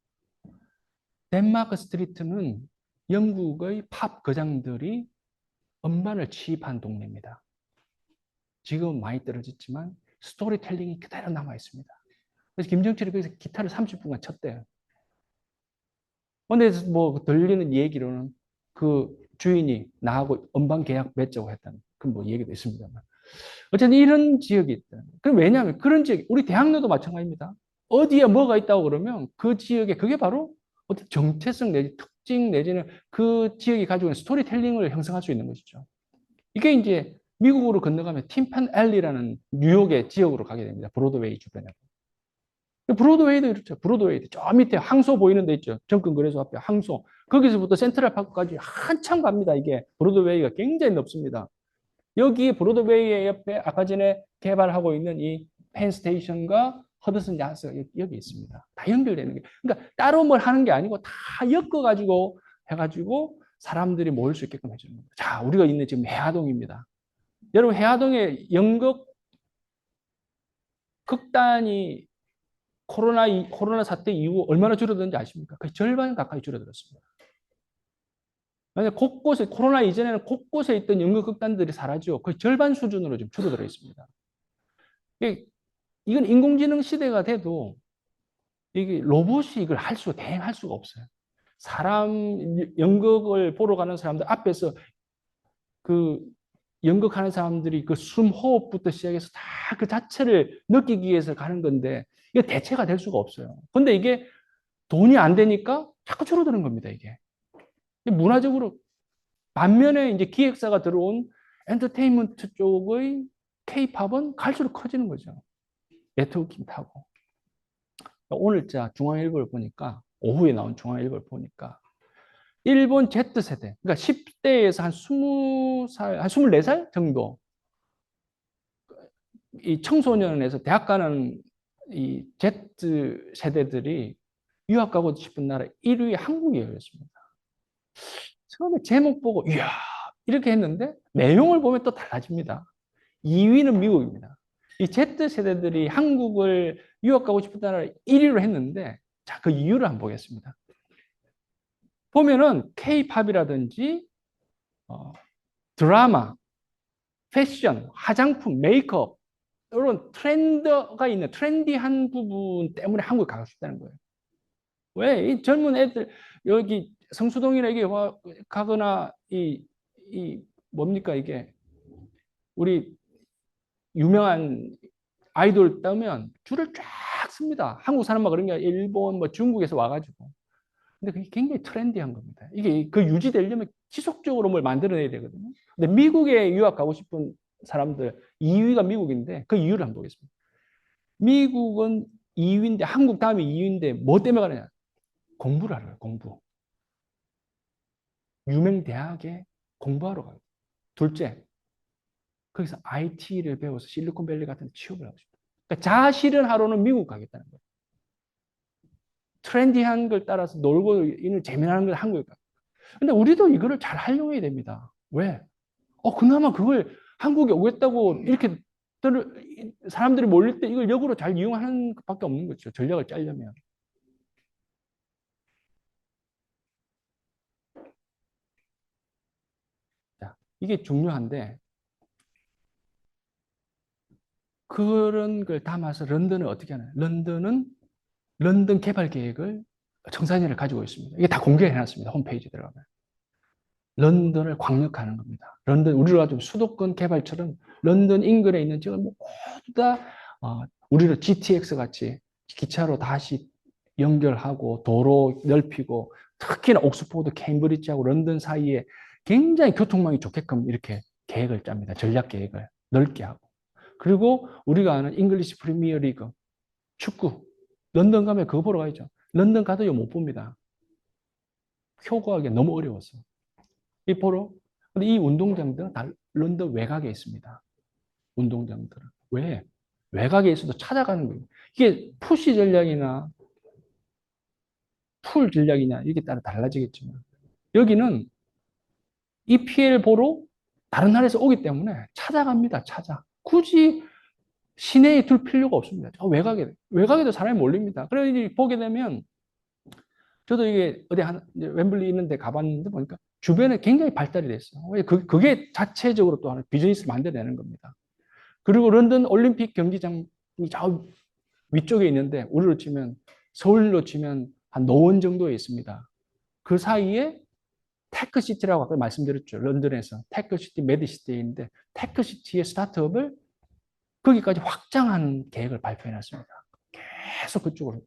덴마크 스트리트는 영국의 팝 거장들이 음반을 취입한 동네입니다. 지금은 많이 떨어졌지만 스토리텔링이 그대로 남아 있습니다. 그래서 김정철이 거기서 기타를 30분간 쳤대요. 근데 뭐 들리는 얘기로는 그 주인이 나하고 음반 계약 맺자고 했다는 그런 뭐 얘기도 있습니다만. 어쨌든 이런 지역이 있다. 그럼 왜냐하면 그런 지역, 우리 대학로도 마찬가지입니다. 어디에 뭐가 있다고 그러면 그 지역에 그게 바로 어떤 정체성 내지 특징 내지는 그 지역이 가지고 있는 스토리텔링을 형성할 수 있는 것이죠. 이게 이제 미국으로 건너가면 팀판 앨리라는 뉴욕의 지역으로 가게 됩니다. 브로드웨이 주변에. 브로드웨이도 이렇죠. 브로드웨이도 저 밑에 항소 보이는 데 있죠. 정권거래소 앞에 항소. 거기서부터 센트럴파크까지 한참 갑니다. 이게 브로드웨이가 굉장히 넓습니다. 여기 브로드웨이 옆에 아까 전에 개발하고 있는 이 펜스테이션과 허드슨 야스가 여기 있습니다. 다 연결되는 게. 그러니까 따로 뭘 하는 게 아니고 다 엮어가지고 해가지고 사람들이 모일 수 있게끔 해주는 겁니다. 자, 우리가 있는 지금 해화동입니다. 여러분, 해화동의 연극 극단이 코로나 사태 이후 얼마나 줄어들었는지 아십니까? 거의 절반 가까이 줄어들었습니다. 곳곳에, 코로나 이전에는 곳곳에 있던 연극 극단들이 사라지고 거의 절반 수준으로 좀 줄어들어 있습니다. 이건 인공지능 시대가 돼도 이게 로봇이 이걸 대행할 수가 없어요. 사람 연극을 보러 가는 사람들 앞에서 그 연극하는 사람들이 그 숨 호흡부터 시작해서 다 그 자체를 느끼기 위해서 가는 건데 이게 대체가 될 수가 없어요. 근데 이게 돈이 안 되니까 자꾸 줄어드는 겁니다, 이게. 문화적으로 반면에 이제 기획사가 들어온 엔터테인먼트 쪽의 K-팝은 갈수록 커지는 거죠. 네트워킹 타고. 오늘 자 중앙일보를 보니까 오후에 나온 중앙일보를 보니까 일본 Z세대, 그러니까 10대에서 한 20살, 한 24살 정도 이 청소년에서 대학 가는 이 Z세대들이 유학 가고 싶은 나라 1위 한국이에요. 그랬습니다. 처음에 제목 보고 이야 이렇게 했는데 내용을 보면 또 달라집니다. 2위는 미국입니다. 이 Z세대들이 한국을 유학 가고 싶은 나라 1위로 했는데 자, 그 이유를 한번 보겠습니다. 보면은 K-팝이라든지 드라마, 패션, 화장품, 메이크업 이런 트렌드가 있는 트렌디한 부분 때문에 한국에 가고 싶다는 거예요. 왜? 이 젊은 애들 여기 성수동이나 이게 가거나 이 뭡니까 이게 우리 유명한 아이돌 따면 줄을 쫙 씁니다. 한국 사람만 그런 게 아니라 일본, 뭐 중국에서 와가지고. 근데 그게 굉장히 트렌디한 겁니다. 이게 그 유지되려면 지속적으로 뭘 만들어내야 되거든요. 근데 미국에 유학 가고 싶은 사람들 2위가 미국인데 그 이유를 한번 보겠습니다. 미국은 2위인데 한국 다음에 2위인데 뭐 때문에 가느냐? 공부를 하러 가요. 공부. 유명 대학에 공부하러 가요. 둘째, 거기서 IT를 배워서 실리콘밸리 같은 데 취업을 하고 싶어요. 그러니까 자아실현하러는 미국 가겠다는 거예요. 트렌디한 걸 따라서 놀고 있는 재미나는 걸 한국에 가요. 근데 우리도 이거를 잘 활용해야 됩니다. 왜? 그나마 그걸 한국에 오겠다고 이렇게 사람들이 몰릴 때 이걸 역으로 잘 이용하는 것밖에 없는 거죠. 전략을 짜려면. 자, 이게 중요한데 그런 걸 담아서 런던을 어떻게 하나요? 런던은 런던 개발 계획을 청사진을 가지고 있습니다. 이게 다 공개해 놨습니다. 홈페이지에 들어가면. 런던을 광역화하는 겁니다. 런던 우리가 좀 수도권 개발처럼 런던 인근에 있는 지역을 모두 다 우리를 GTX 같이 기차로 다시 연결하고 도로 넓히고 특히나 옥스포드, 케임브리지하고 런던 사이에 굉장히 교통망이 좋게끔 이렇게 계획을 짭니다. 전략 계획을 넓게 하고. 그리고 우리가 아는 잉글리시 프리미어 리그 축구 런던 가면 그거 보러 가야죠. 런던 가도 못 봅니다. 표 구하기 너무 어려워서. 이 보러. 근데 이 운동장들은 다 런던 외곽에 있습니다. 운동장들은. 왜? 외곽에 있어도 찾아가는 거예요. 이게 푸시 전략이나 풀 전략이냐 이게 따라 달라지겠지만 여기는 이 피해를 보러 다른 나라에서 오기 때문에 찾아갑니다. 찾아. 굳이 시내에 둘 필요가 없습니다. 외곽에도 사람이 몰립니다. 그래서 보게 되면 저도 이게 어디 웸블리 있는 데 가봤는데 보니까 주변에 굉장히 발달이 됐어요. 그게 자체적으로 또 하나 비즈니스를 만들어내는 겁니다. 그리고 런던 올림픽 경기장이 저 위쪽에 있는데 우리로 치면 서울로 치면 한 노원 정도에 있습니다. 그 사이에 테크시티라고 아까 말씀드렸죠. 런던에서 테크시티, 메디시티인데 테크시티의 스타트업을 거기까지 확장하는 계획을 발표해놨습니다. 계속 그쪽으로.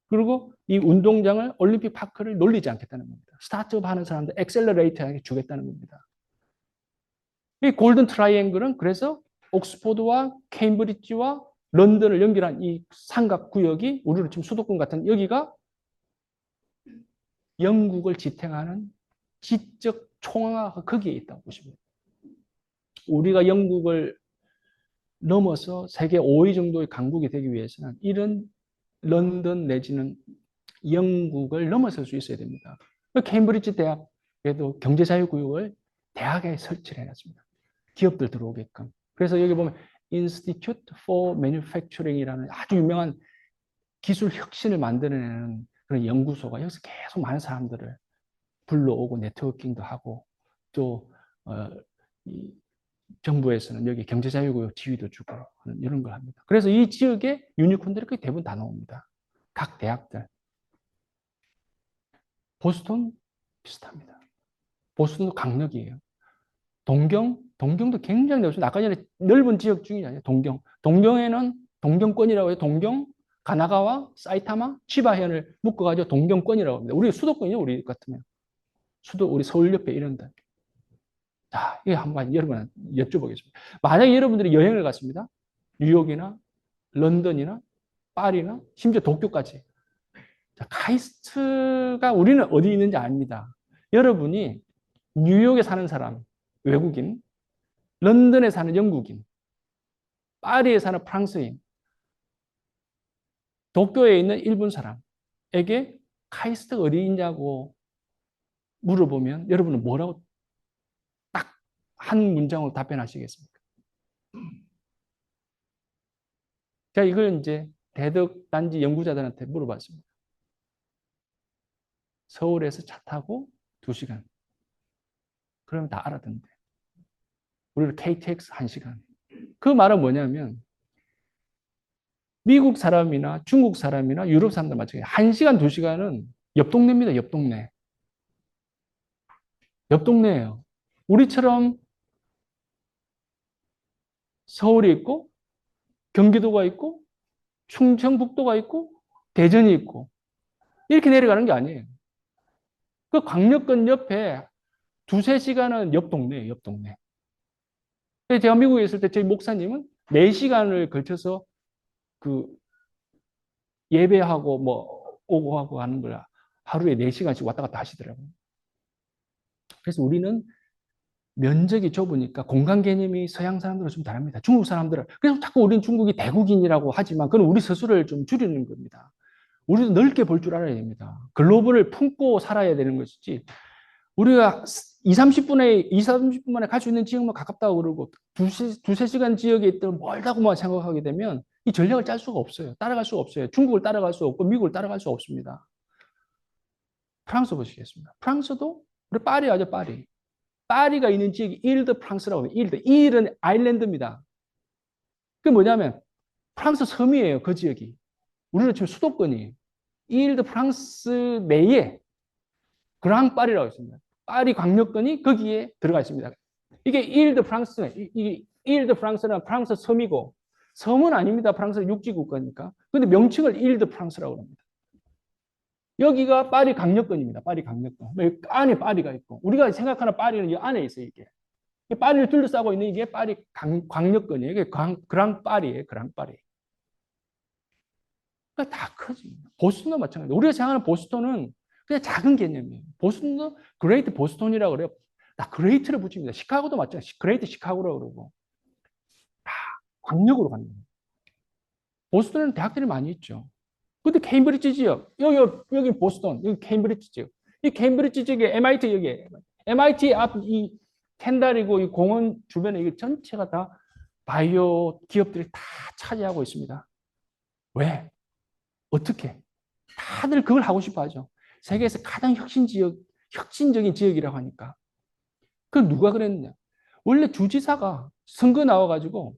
그리고 이 운동장을 올림픽 파크를 놀리지 않겠다는 겁니다. 스타트업 하는 사람들 엑셀러레이터하게 주겠다는 겁니다. 이 골든 트라이앵글은 그래서 옥스포드와 케임브리지와 런던을 연결한 이 삼각 구역이 우리로 지금 수도권 같은 여기가 영국을 지탱하는 지적 총화가 거기에 있다고 보시면 됩니다. 우리가 영국을 넘어서 세계 5위 정도의 강국이 되기 위해서는 이런 런던 내지는 영국을 넘어설 수 있어야 됩니다. 케임브리지 대학에도 경제자유구역을 대학에 설치를 해놨습니다. 기업들 들어오게끔. 그래서 여기 보면 Institute for Manufacturing이라는 아주 유명한 기술 혁신을 만들어내는 그런 연구소가 여기서 계속 많은 사람들을 불러오고 네트워킹도 하고 또 이 정부에서는 여기 경제자유구역 지위도 주고 하는 이런 걸 합니다. 그래서 이 지역에 유니콘들이 거의 대부분 다 나옵니다. 각 대학들. 보스턴 비슷합니다. 보스턴도 강력이에요. 동경도 굉장히 넓습니다. 아까 전에 넓은 지역 중이 아니에요. 동경에는 동경권이라고 해요. 동경, 가나가와 사이타마, 치바현을 묶어가지고 동경권이라고 합니다. 우리 수도권이죠. 우리 같으면. 우리 서울 옆에 이런다. 자, 이거 한번 여러분 여쭤보겠습니다. 만약에 여러분들이 여행을 갔습니다. 뉴욕이나 런던이나 파리나 심지어 도쿄까지. 자, 카이스트가 우리는 어디 있는지 압니다. 여러분이 뉴욕에 사는 사람, 외국인, 런던에 사는 영국인, 파리에 사는 프랑스인, 도쿄에 있는 일본 사람에게 카이스트가 어디 있냐고 물어보면 여러분은 뭐라고 딱 한 문장으로 답변하시겠습니까? 제가 이걸 이제 대덕단지 연구자들한테 물어봤습니다. 서울에서 차 타고 2시간. 그러면 다 알아듣는데. 우리는 KTX 1시간. 그 말은 뭐냐면 미국 사람이나 중국 사람이나 유럽 사람들 마찬가지예요. 1시간, 2시간은 옆 동네입니다. 옆 동네. 옆 동네예요. 우리처럼 서울이 있고 경기도가 있고 충청북도가 있고 대전이 있고 이렇게 내려가는 게 아니에요. 그 광역권 옆에 2~3시간은 옆 동네예요. 옆 동네. 제가 미국에 있을 때 저희 목사님은 4시간을 걸쳐서 그 예배하고 뭐 오고 하고 하는 걸 하루에 4시간씩 왔다 갔다 하시더라고요. 그래서 우리는 면적이 좁으니까 공간 개념이 서양 사람들은 좀 다릅니다. 중국 사람들은. 그래서 자꾸 우리는 중국이 대국인이라고 하지만 그건 우리 스스로를 좀 줄이는 겁니다. 우리도 넓게 볼 줄 알아야 됩니다. 글로벌을 품고 살아야 되는 것이지. 우리가 2~30분 만에 갈 수 있는 지역만 가깝다고 그러고 2~3시간 지역에 있던 멀다고만 생각하게 되면 이 전략을 짤 수가 없어요. 따라갈 수가 없어요. 중국을 따라갈 수 없고 미국을 따라갈 수 없습니다. 프랑스 보시겠습니다. 프랑스도 우리 파리 아죠, 파리. 파리가 있는 지역이 일드 프랑스라고 합니다. 일은 아일랜드입니다. 그게 뭐냐면 프랑스 섬이에요. 그 지역이. 우리는 지금 수도권이에요. 일드 프랑스 내에 그랑 파리라고 있습니다. 파리 광역권이 거기에 들어가 있습니다. 이게 일드 프랑스, 이게 일드 프랑스는 프랑스 섬이고 섬은 아닙니다. 프랑스는 육지국가니까. 근데 명칭을 일드 프랑스라고 합니다. 여기가 파리 강력권입니다. 파리 강력권. 안에 파리가 있고 우리가 생각하는 파리는 이 안에 있어요. 이게 파리를 둘러싸고 있는 이게 파리 광역권이에요. 이게 그랑 파리예요. 그랑 파리. 그러니까 다 커집니다. 보스턴도 마찬가지예요. 우리가 생각하는 보스턴은 그냥 작은 개념이에요. 보스턴도 그레이트 보스턴이라고 그래요. 다 그레이트를 붙입니다. 시카고도 마찬가지예요. 그레이트 시카고라고 그러고 다 광역으로 가는 거예요. 보스턴에는 대학들이 많이 있죠. 근데 케임브리지 지역, 여기 보스턴, 여기 케임브리지 지역. 이 케임브리지 지역에 MIT 여기, MIT 앞 이 캔달이고 이 공원 주변에 이게 전체가 다 바이오 기업들이 다 차지하고 있습니다. 왜? 어떻게? 다들 그걸 하고 싶어 하죠. 세계에서 가장 혁신적인 지역이라고 하니까. 그 누가 그랬느냐? 원래 주지사가 선거 나와가지고,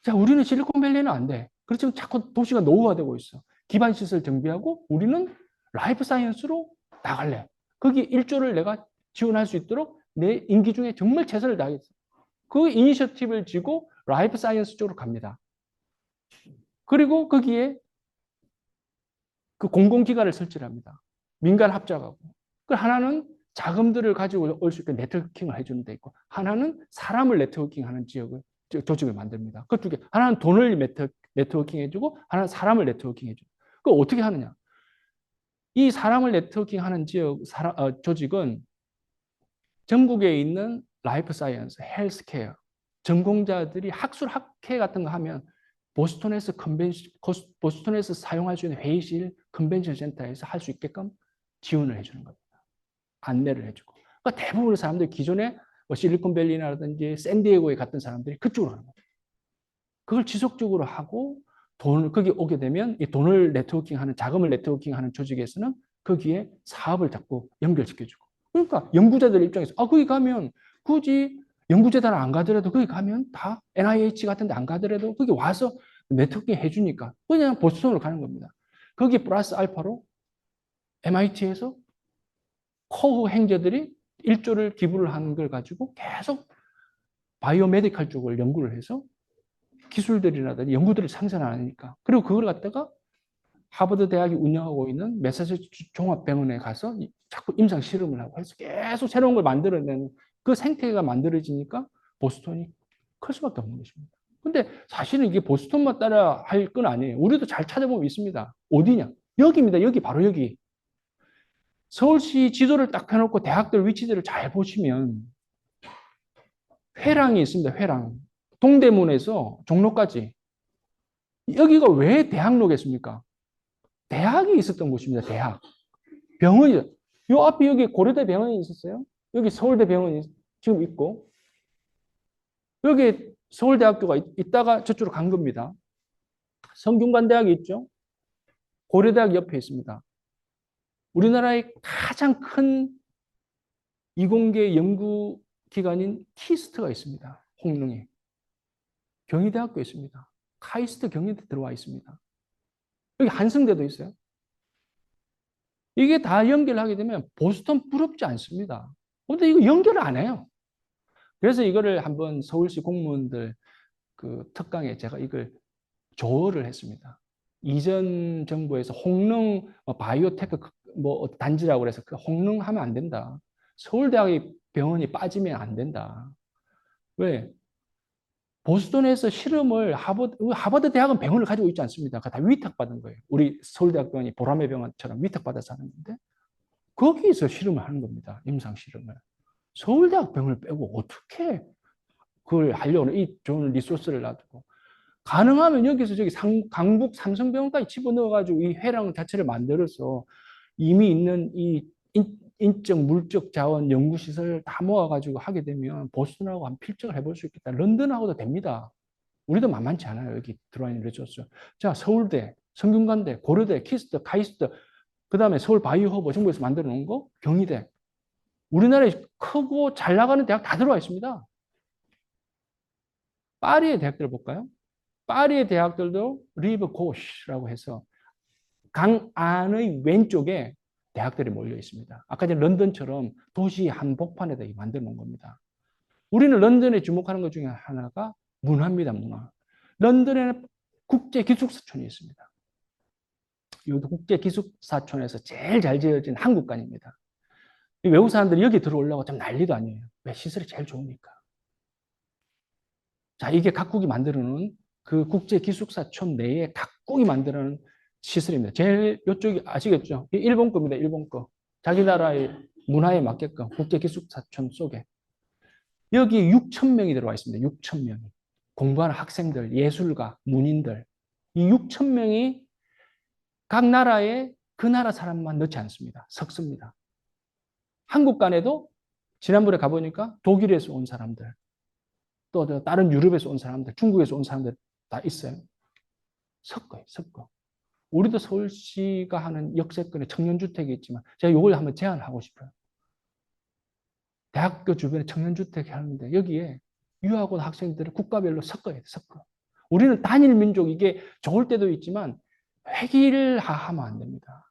자, 우리는 실리콘밸리는 안 돼. 그렇지만 자꾸 도시가 노후화되고 있어. 기반시설 정비하고 우리는 라이프 사이언스로 나갈래. 거기 1조를 내가 지원할 수 있도록 내 임기 중에 정말 최선을 다하겠어. 그 이니셔티브를 쥐고 라이프 사이언스 쪽으로 갑니다. 그리고 거기에 그 공공기관을 설치를 합니다. 민간 합작하고. 그 하나는 자금들을 가지고 올 수 있게 네트워킹을 해주는 데 있고, 하나는 사람을 네트워킹하는 조직을 만듭니다. 그 두 개. 하나는 돈을 네트워킹 해주고, 하나는 사람을 네트워킹 해주고. 그거 어떻게 하느냐? 이 사람을 네트워킹하는 조직은 전국에 있는 라이프 사이언스, 헬스케어, 전공자들이 학회 같은 거 하면 보스턴에서 사용할 수 있는 회의실, 컨벤션 센터에서 할 수 있게끔 지원을 해주는 겁니다. 안내를 해주고. 그러니까 대부분의 사람들이 기존에 실리콘밸리라든지 샌디에고에 갔던 사람들이 그쪽으로 가는 거예요. 그걸 지속적으로 하고 거기 오게 되면 이 돈을 네트워킹하는, 자금을 네트워킹하는 조직에서는 거기에 사업을 자꾸 연결시켜주고. 그러니까 연구자들 입장에서 거기 가면 굳이 연구재단 안 가더라도 거기 가면 다 NIH 같은 데 안 가더라도 거기 와서 네트워킹 해주니까 그냥 보스턴으로 가는 겁니다. 거기 플러스 알파로 MIT에서 코어 행제들이 1조를 기부를 한 걸 가지고 계속 바이오메디칼 쪽을 연구를 해서 기술들이라든지 연구들을 생산하니까. 그리고 그걸 갖다가 하버드 대학이 운영하고 있는 매사추세츠 종합병원에 가서 자꾸 임상 실험을 하고 해서 계속 새로운 걸 만들어내는 그 생태계가 만들어지니까 보스턴이 클 수밖에 없는 것입니다. 근데 사실은 이게 보스턴만 따라 할 건 아니에요. 우리도 잘 찾아보면 있습니다. 어디냐? 여기입니다. 여기 바로 여기. 서울시 지도를 딱 펴놓고 대학들 위치들을 잘 보시면 회랑이 있습니다. 회랑. 동대문에서 종로까지. 여기가 왜 대학로겠습니까? 대학이 있었던 곳입니다. 대학. 병원이. 요 앞에 여기 고려대 병원이 있었어요. 여기 서울대 병원이 지금 있고. 여기 서울대학교가 있다가 저쪽으로 간 겁니다. 성균관대학이 있죠. 고려대학 옆에 있습니다. 우리나라의 가장 큰 이공계 연구기관인 키스트가 있습니다. 홍릉에. 경희대학교 있습니다. 카이스트 경희대 들어와 있습니다. 여기 한성대도 있어요. 이게 다 연결하게 되면 보스턴 부럽지 않습니다. 근데 이거 연결을 안 해요. 그래서 이거를 한번 서울시 공무원들 그 특강에 제가 이걸 조언을 했습니다. 이전 정부에서 홍릉 바이오테크 뭐 단지라고 그래서 그 홍릉 하면 안 된다. 서울대학의 병원이 빠지면 안 된다. 왜? 보스턴에서 실험을 하버드 대학은 병원을 가지고 있지 않습니다. 다 위탁받은 거예요. 우리 서울대학 병원이 보라매 병원처럼 위탁받아서 하는 건데 거기서 실험을 하는 겁니다. 임상 실험을. 서울대학 병원을 빼고 어떻게 그걸 하려고 이 좋은 리소스를 놔두고 가능하면 여기서 저기 강북 삼성병원까지 집어넣어가지고 이 회랑 자체를 만들어서 이미 있는 이 인적, 물적 자원, 연구시설을 다 모아가지고 하게 되면 보스턴하고 한 필적을 해볼 수 있겠다. 런던하고도 됩니다. 우리도 만만치 않아요. 여기 들어와 있는 리소스. 자, 서울대, 성균관대, 고려대, 키스트, 카이스트, 그 다음에 서울 바이오허브 정부에서 만들어 놓은 거, 경희대. 우리나라에 크고 잘 나가는 대학 다 들어와 있습니다. 파리의 대학들 볼까요? 파리의 대학들도 리브 고시라고 해서 강 안의 왼쪽에 대학들이 몰려 있습니다. 아까 전에 런던처럼 도시 한복판에다 만들어 놓은 겁니다. 우리는 런던에 주목하는 것 중에 하나가 문화입니다, 문화. 런던에는 국제기숙사촌이 있습니다. 이 국제기숙사촌에서 제일 잘 지어진 한국관입니다. 외국 사람들이 여기 들어오려고 좀 난리도 아니에요. 왜? 시설이 제일 좋으니까. 자, 이게 각국이 만들어 놓은 그 국제기숙사촌 내에 각국이 만들어 놓은 시설입니다. 제일 이쪽이 아시겠죠? 일본 겁니다. 일본 거. 자기 나라의 문화에 맞게끔 국제기숙사촌 속에. 여기 6천 명이 들어와 있습니다. 6천 명이. 공부하는 학생들, 예술가, 문인들. 이 6천 명이 각 나라에 그 나라 사람만 넣지 않습니다. 섞습니다. 한국 간에도 지난번에 가보니까 독일에서 온 사람들, 또 다른 유럽에서 온 사람들, 중국에서 온 사람들 다 있어요. 섞어요, 섞어. 우리도 서울시가 하는 역세권에 청년주택이 있지만 제가 이걸 한번 제안하고 싶어요. 대학교 주변에 청년주택이 하는데 여기에 유학 온 학생들을 국가별로 섞어야 돼, 섞어. 우리는 단일 민족, 이게 좋을 때도 있지만 획일화하면 안 됩니다.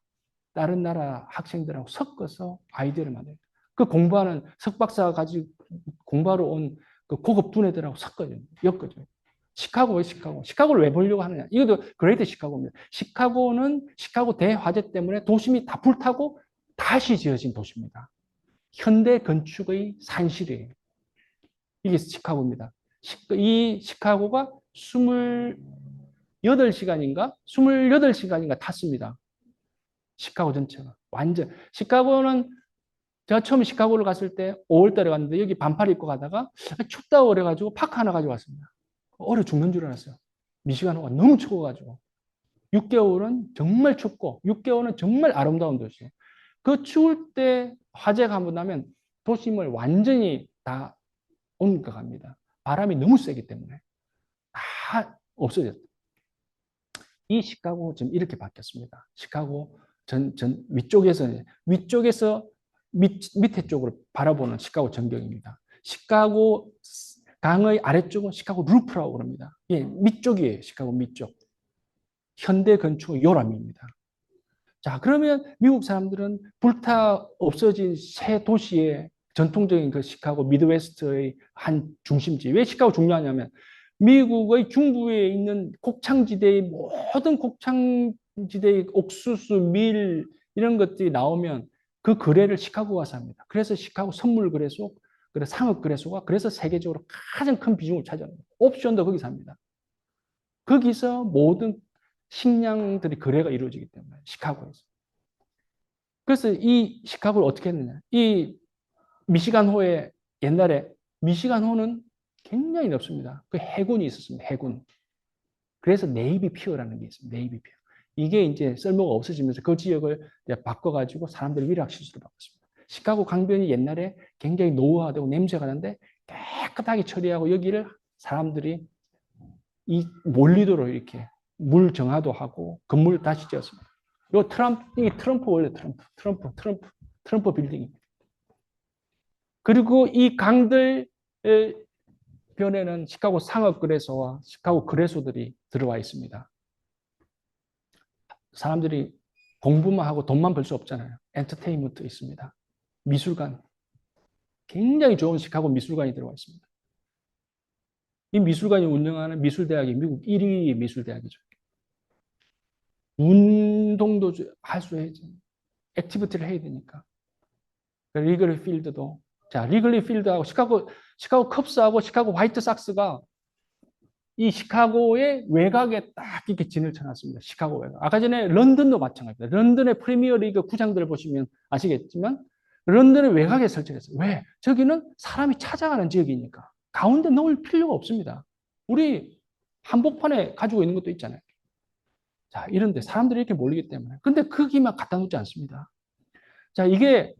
다른 나라 학생들하고 섞어서 아이디어를 만들어요. 그 공부하는 석박사 가지고 공부하러 온 그 고급 두뇌들하고 섞어줘요. 엮어줘요. 시카고 왜 시카고? 시카고를 왜 보려고 하느냐? 이것도 그레이트 시카고입니다. 시카고는 시카고 대화재 때문에 도심이 다 불타고 다시 지어진 도시입니다. 현대 건축의 산실이에요. 이게 시카고입니다. 이 시카고가 28시간인가? 28시간인가 탔습니다. 시카고 전체가. 완전. 시카고는 제가 처음에 시카고를 갔을 때 5월 달에 갔는데 여기 반팔 입고 가다가 춥다고 그래가지고 파카 하나 가지고 왔습니다. 얼어 죽는 줄 알았어요. 미시간호가 너무 추워가지고. 6개월은 정말 춥고 6개월은 정말 아름다운 도시예요. 그 추울 때 화재가 한번 나면 도심을 완전히 다 옮겨갑니다. 바람이 너무 세기 때문에 다 없어졌어요. 이 시카고 지금 이렇게 바뀌었습니다. 시카고 위쪽에서 밑에 쪽으로 바라보는 시카고 전경입니다. 시카고 강의 아래쪽은 시카고 루프라고 그럽니다. 예, 밑쪽이에요. 시카고 밑쪽. 현대 건축의 요람입니다. 자, 그러면 미국 사람들은 불타 없어진 새 도시의 전통적인 그 시카고 미드웨스트의 한 중심지. 왜 시카고 중요하냐면 미국의 중부에 있는 곡창지대의 모든 곡창지대의 옥수수, 밀 이런 것들이 나오면 그 거래를 시카고가 삽니다. 그래서 시카고 선물 거래소, 그래서 상업 거래소가 그래서 세계적으로 가장 큰 비중을 차지합니다. 옵션도 거기서 합니다. 거기서 모든 식량들이 거래가 이루어지기 때문에 시카고에서. 그래서 이 시카고를 어떻게 했느냐. 이 미시간호에 옛날에 미시간호는 굉장히 넓습니다. 그 해군이 있었습니다. 해군. 그래서 네이비 피어라는 게 있습니다. 네이비 피어. 이게 이제 쓸모가 없어지면서 그 지역을 바꿔가지고 사람들이 위락 실수를 바꿨습니다. 시카고 강변이 옛날에 굉장히 노후화되고 냄새가 나는데 깨끗하게 처리하고 여기를 사람들이 이 몰리도록 이렇게 물 정화도 하고 건물 다시 지었습니다. 이 트럼프 원래 트럼프 빌딩입니다. 그리고 이 강들 변에는 시카고 상업거래소와 시카고 거래소들이 들어와 있습니다. 사람들이 공부만 하고 돈만 벌 수 없잖아요. 엔터테인먼트 있습니다. 미술관. 굉장히 좋은 시카고 미술관이 들어와 있습니다. 이 미술관이 운영하는 미술대학이 미국 1위 미술대학이죠. 운동도 할 수 해야지. 액티비티를 해야 되니까. 리글리 필드도. 자, 리글리 필드하고 시카고 컵스하고 시카고 화이트삭스가 이 시카고의 외곽에 딱 이렇게 진을 쳐놨습니다. 시카고 외곽. 아까 전에 런던도 마찬가지입니다. 런던의 프리미어 리그 구장들을 보시면 아시겠지만 런던의 외곽에 설치했어요. 왜? 저기는 사람이 찾아가는 지역이니까. 가운데 넣을 필요가 없습니다. 우리 한복판에 가지고 있는 것도 있잖아요. 자, 이런데 사람들이 이렇게 몰리기 때문에. 근데 거기만 갖다 놓지 않습니다. 자, 이게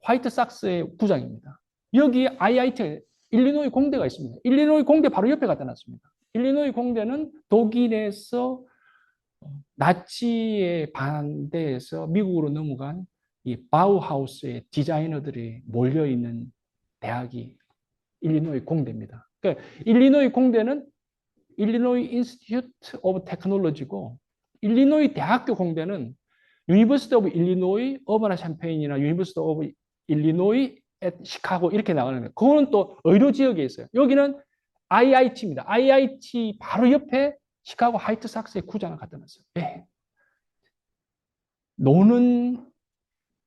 화이트삭스의 구장입니다. 여기 IIT, 일리노이 공대가 있습니다. 일리노이 공대 바로 옆에 갖다 놨습니다. 일리노이 공대는 독일에서 나치에 반대해서 미국으로 넘어간 이 바우하우스의 디자이너들이 몰려있는 대학이 일리노이 공대입니다. 그러니까 일리노이 공대는 일리노이 인스티튜트 오브 테크놀로지고 일리노이 대학교 공대는 유니버시티 오브 일리노이 어바나 샴페인이나 유니버시티 오브 일리노이 시카고 이렇게 나가는 거예요. 그거는 또 의료 지역에 있어요. 여기는 IIT입니다. IIT 바로 옆에 시카고 화이트삭스의 구장을 갖다 놨어요. 네.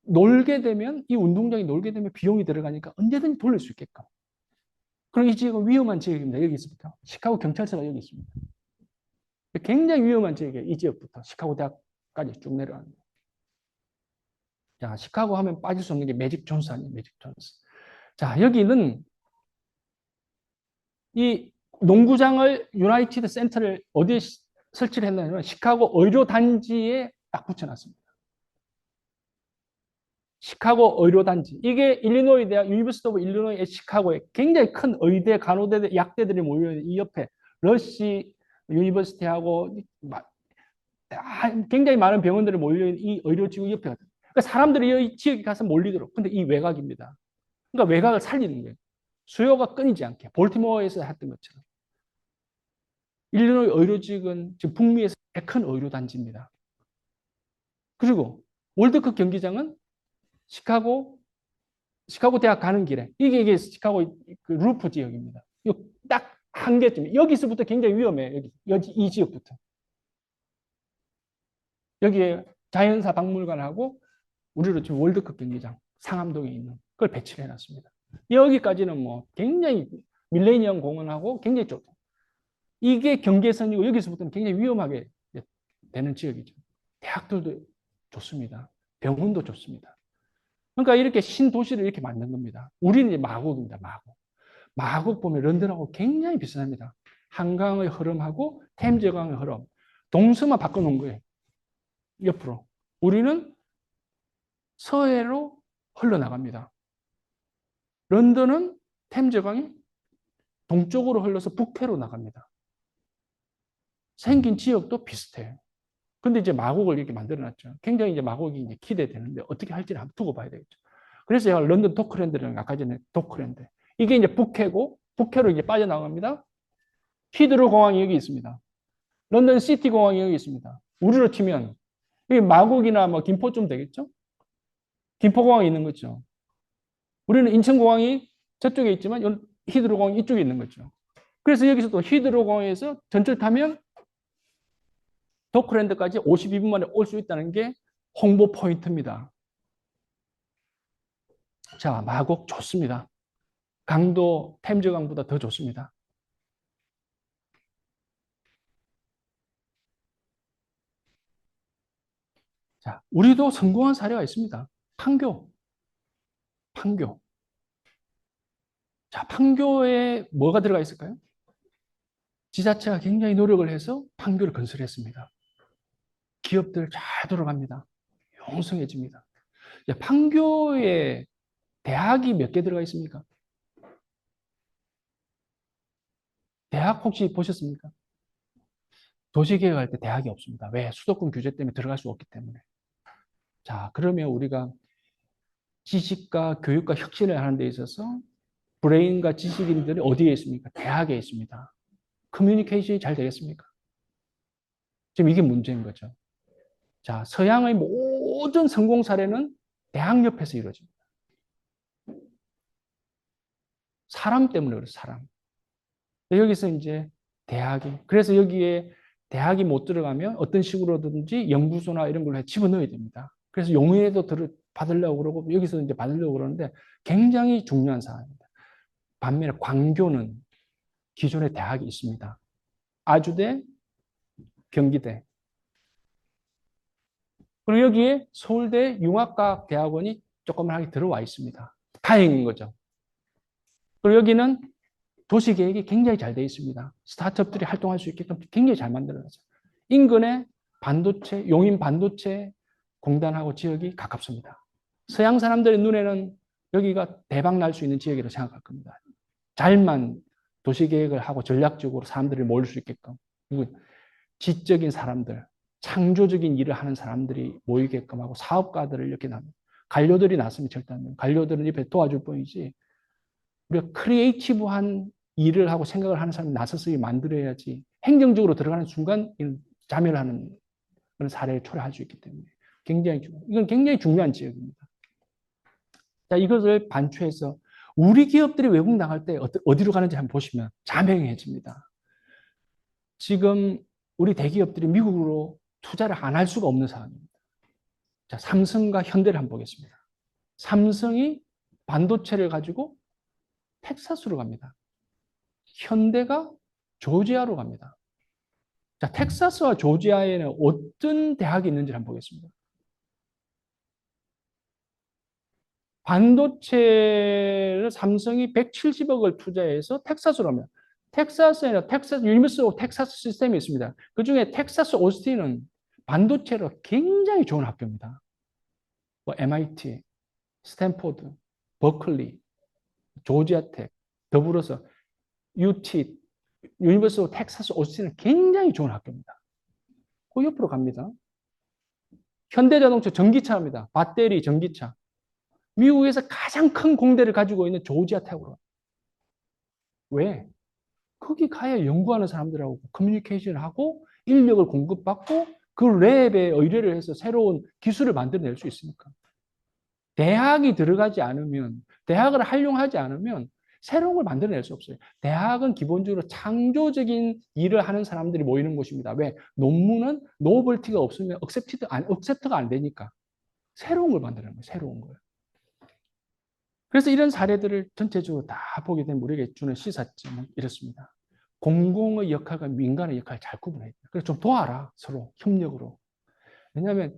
놀게 되면 이 운동장이 놀게 되면 비용이 들어가니까 언제든지 돌릴 수 있게끔. 그럼 이 지역은 위험한 지역입니다. 여기 있습니다. 시카고 경찰서가 여기 있습니다. 굉장히 위험한 지역이에요. 이 지역부터 시카고 대학까지 쭉 내려가는 거예요. 자, 시카고 하면 빠질 수 없는 게 매직 존스 아니에요. 매직 존스. 자, 여기는 이 농구장을 유나이티드 센터를 어디에 설치를 했냐면 시카고 의료단지에 딱 붙여놨습니다. 시카고 의료단지. 이게 일리노이 대학, 유니버시티 오브 일리노이 시카고에 굉장히 큰 의대, 간호대, 약대들이 모여있는 이 옆에 러시 유니버시티하고 굉장히 많은 병원들이 몰려있는 이 의료지구 옆에 가서 그러니까 사람들이 이 지역에 가서 몰리도록. 근데 이 외곽입니다. 그러니까 외곽을 살리는 거예요. 수요가 끊이지 않게. 볼티모어에서 했던 것처럼. 일리노이 의료직은 지금 북미에서 제일 큰 의료단지입니다. 그리고 월드컵 경기장은 시카고 대학 가는 길에 이게 시카고 그 루프 지역입니다. 딱 한 개쯤 여기서부터 굉장히 위험해요. 여기 이 지역부터 여기에 자연사 박물관하고 우리로 지금 월드컵 경기장 상암동에 있는 그걸 배치를 해놨습니다. 여기까지는 뭐 굉장히 밀레니엄 공원하고 굉장히 좋죠. 이게 경계선이고 여기서부터는 굉장히 위험하게 되는 지역이죠. 대학들도 좋습니다. 병원도 좋습니다. 그러니까 이렇게 신도시를 이렇게 만든 겁니다. 우리는 이제 마곡입니다. 마곡 보면 런던하고 굉장히 비슷합니다. 한강의 흐름하고 템즈강의 흐름. 동서만 바꿔놓은 거예요. 옆으로. 우리는 서해로 흘러나갑니다. 런던은 템즈강이 동쪽으로 흘러서 북해로 나갑니다. 생긴 지역도 비슷해요. 근데 이제 마곡을 이렇게 만들어놨죠. 굉장히 이제 마곡이 이제 기대되는데 어떻게 할지를 한번 두고 봐야 되겠죠. 그래서 제가 런던 도크랜드라는 아까 전에 도크랜드. 이게 이제 북해고 북해로 이제 빠져나갑니다. 히드로 공항이 여기 있습니다. 런던 시티 공항이 여기 있습니다. 우리로 치면 마곡이나 뭐 김포쯤 되겠죠? 김포공항이 있는 거죠. 우리는 인천공항이 저쪽에 있지만 히드로공항이 이쪽에 있는 거죠. 그래서 여기서 또 히드로공항에서 전철 타면 도크랜드까지 52분 만에 올 수 있다는 게 홍보 포인트입니다. 자, 마곡 좋습니다. 강도 템즈강보다 더 좋습니다. 자, 우리도 성공한 사례가 있습니다. 판교. 판교. 자, 판교에 뭐가 들어가 있을까요? 지자체가 굉장히 노력을 해서 판교를 건설했습니다. 기업들 잘 돌아갑니다. 용성해집니다. 판교에 대학이 몇 개 들어가 있습니까? 대학 혹시 보셨습니까? 도시계획할 때 대학이 없습니다. 왜? 수도권 규제 때문에 들어갈 수 없기 때문에. 자, 그러면 우리가 지식과 교육과 혁신을 하는 데 있어서 브레인과 지식인들이 어디에 있습니까? 대학에 있습니다. 커뮤니케이션이 잘 되겠습니까? 지금 이게 문제인 거죠. 자, 서양의 모든 성공 사례는 대학 옆에서 이루어집니다. 사람 때문에 그래요, 사람. 여기서 이제 그래서 여기에 대학이 못 들어가면 어떤 식으로든지 연구소나 이런 걸로 집어넣어야 됩니다. 그래서 용인에도 받으려고 그러고 여기서 이제 받으려고 그러는데 굉장히 중요한 사안입니다. 반면에 광교는 기존에 대학이 있습니다. 아주대, 경기대. 그리고 여기에 서울대 융합과학 대학원이 조그맣게 들어와 있습니다. 다행인 거죠. 그리고 여기는 도시계획이 굉장히 잘 되어 있습니다. 스타트업들이 활동할 수 있게끔 굉장히 잘 만들어놨어요. 인근에 용인 반도체 공단하고 지역이 가깝습니다. 서양 사람들의 눈에는 여기가 대박 날 수 있는 지역이라고 생각할 겁니다. 잘만 도시계획을 하고 전략적으로 사람들이 모일 수 있게끔. 그리고 지적인 사람들, 창조적인 일을 하는 사람들이 모이게끔 하고 사업가들을 이렇게 납니다. 관료들이 났으면 절대 안 돼요. 관료들은 옆에 도와줄 뿐이지 우리가 크리에이티브한 일을 하고 생각을 하는 사람이 나서서 만들어야지 행정적으로 들어가는 순간 자멸하는 그런 사례를 초래할 수 있기 때문에 이건 굉장히 중요한 지역입니다. 자, 이것을 반추해서 우리 기업들이 외국 나갈 때 어디로 가는지 한번 보시면 자명해집니다. 지금 우리 대기업들이 미국으로 투자를 안 할 수가 없는 상황입니다. 자, 삼성과 현대를 한번 보겠습니다. 삼성이 반도체를 가지고 텍사스로 갑니다. 현대가 조지아로 갑니다. 자, 텍사스와 조지아에는 어떤 대학이 있는지 한번 보겠습니다. 반도체를 삼성이 170억을 투자해서 텍사스로 가면 텍사스에는 유니버시티 오브 텍사스 시스템이 있습니다. 그중에 텍사스 오스틴은 반도체로 굉장히 좋은 학교입니다. 뭐 MIT, 스탠포드, 버클리, 조지아텍, 더불어서 UT, 유니버시티 오브 텍사스 오스틴은 굉장히 좋은 학교입니다. 그 옆으로 갑니다. 현대자동차 전기차입니다. 배터리 전기차. 미국에서 가장 큰 공대를 가지고 있는 조지아텍으로. 왜? 거기 가야 연구하는 사람들하고 커뮤니케이션을 하고 인력을 공급받고 그 랩에 의뢰를 해서 새로운 기술을 만들어낼 수 있으니까. 대학이 들어가지 않으면, 대학을 활용하지 않으면 새로운 걸 만들어낼 수 없어요. 대학은 기본적으로 창조적인 일을 하는 사람들이 모이는 곳입니다. 왜? 논문은 노벨티가 없으면 억셉트가 안 되니까. 새로운 걸 만들어내는 거예요. 새로운 걸. 그래서 이런 사례들을 전체적으로 다 보게 되면 우리에게 주는 시사점은 이렇습니다. 공공의 역할과 민간의 역할을 잘 구분해야 돼요. 그래서 좀 도와라, 서로 협력으로. 왜냐하면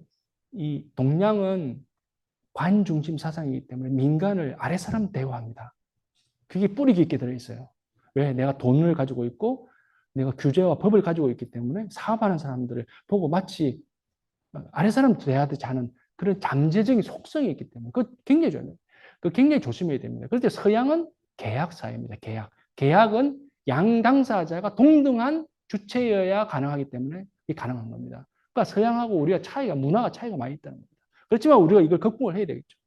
이 동양은 관 중심 사상이기 때문에 민간을 아래 사람 대우합니다. 그게 뿌리 깊게 들어있어요. 왜? 내가 돈을 가지고 있고 내가 규제와 법을 가지고 있기 때문에 사업하는 사람들을 보고 마치 아래 사람 대하듯이 하는 그런 잠재적인 속성이 있기 때문에 그거 굉장히 중요해요. 그 굉장히 조심해야 됩니다. 그런데 서양은 계약 사회입니다. 계약. 계약은 양 당사자가 동등한 주체여야 가능하기 때문에 이게 가능한 겁니다. 그러니까 서양하고 우리가 문화가 차이가 많이 있다는 겁니다. 그렇지만 우리가 이걸 극복을 해야 되겠죠.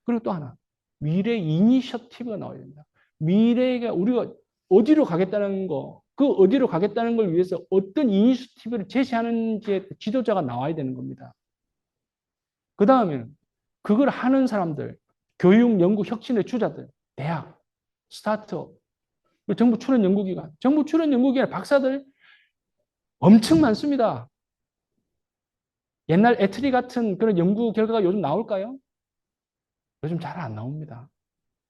그리고 또 하나, 미래 이니셔티브가 나와야 됩니다. 미래가 우리가 어디로 가겠다는 거, 그 어디로 가겠다는 걸 위해서 어떤 이니셔티브를 제시하는지에 지도자가 나와야 되는 겁니다. 그 다음에는 그걸 하는 사람들, 교육, 연구, 혁신의 주자들, 대학, 스타트업, 정부 출연 연구기관, 정부 출연 연구기관 박사들 엄청 많습니다. 옛날 애트리 같은 그런 연구 결과가 요즘 나올까요? 요즘 잘 안 나옵니다.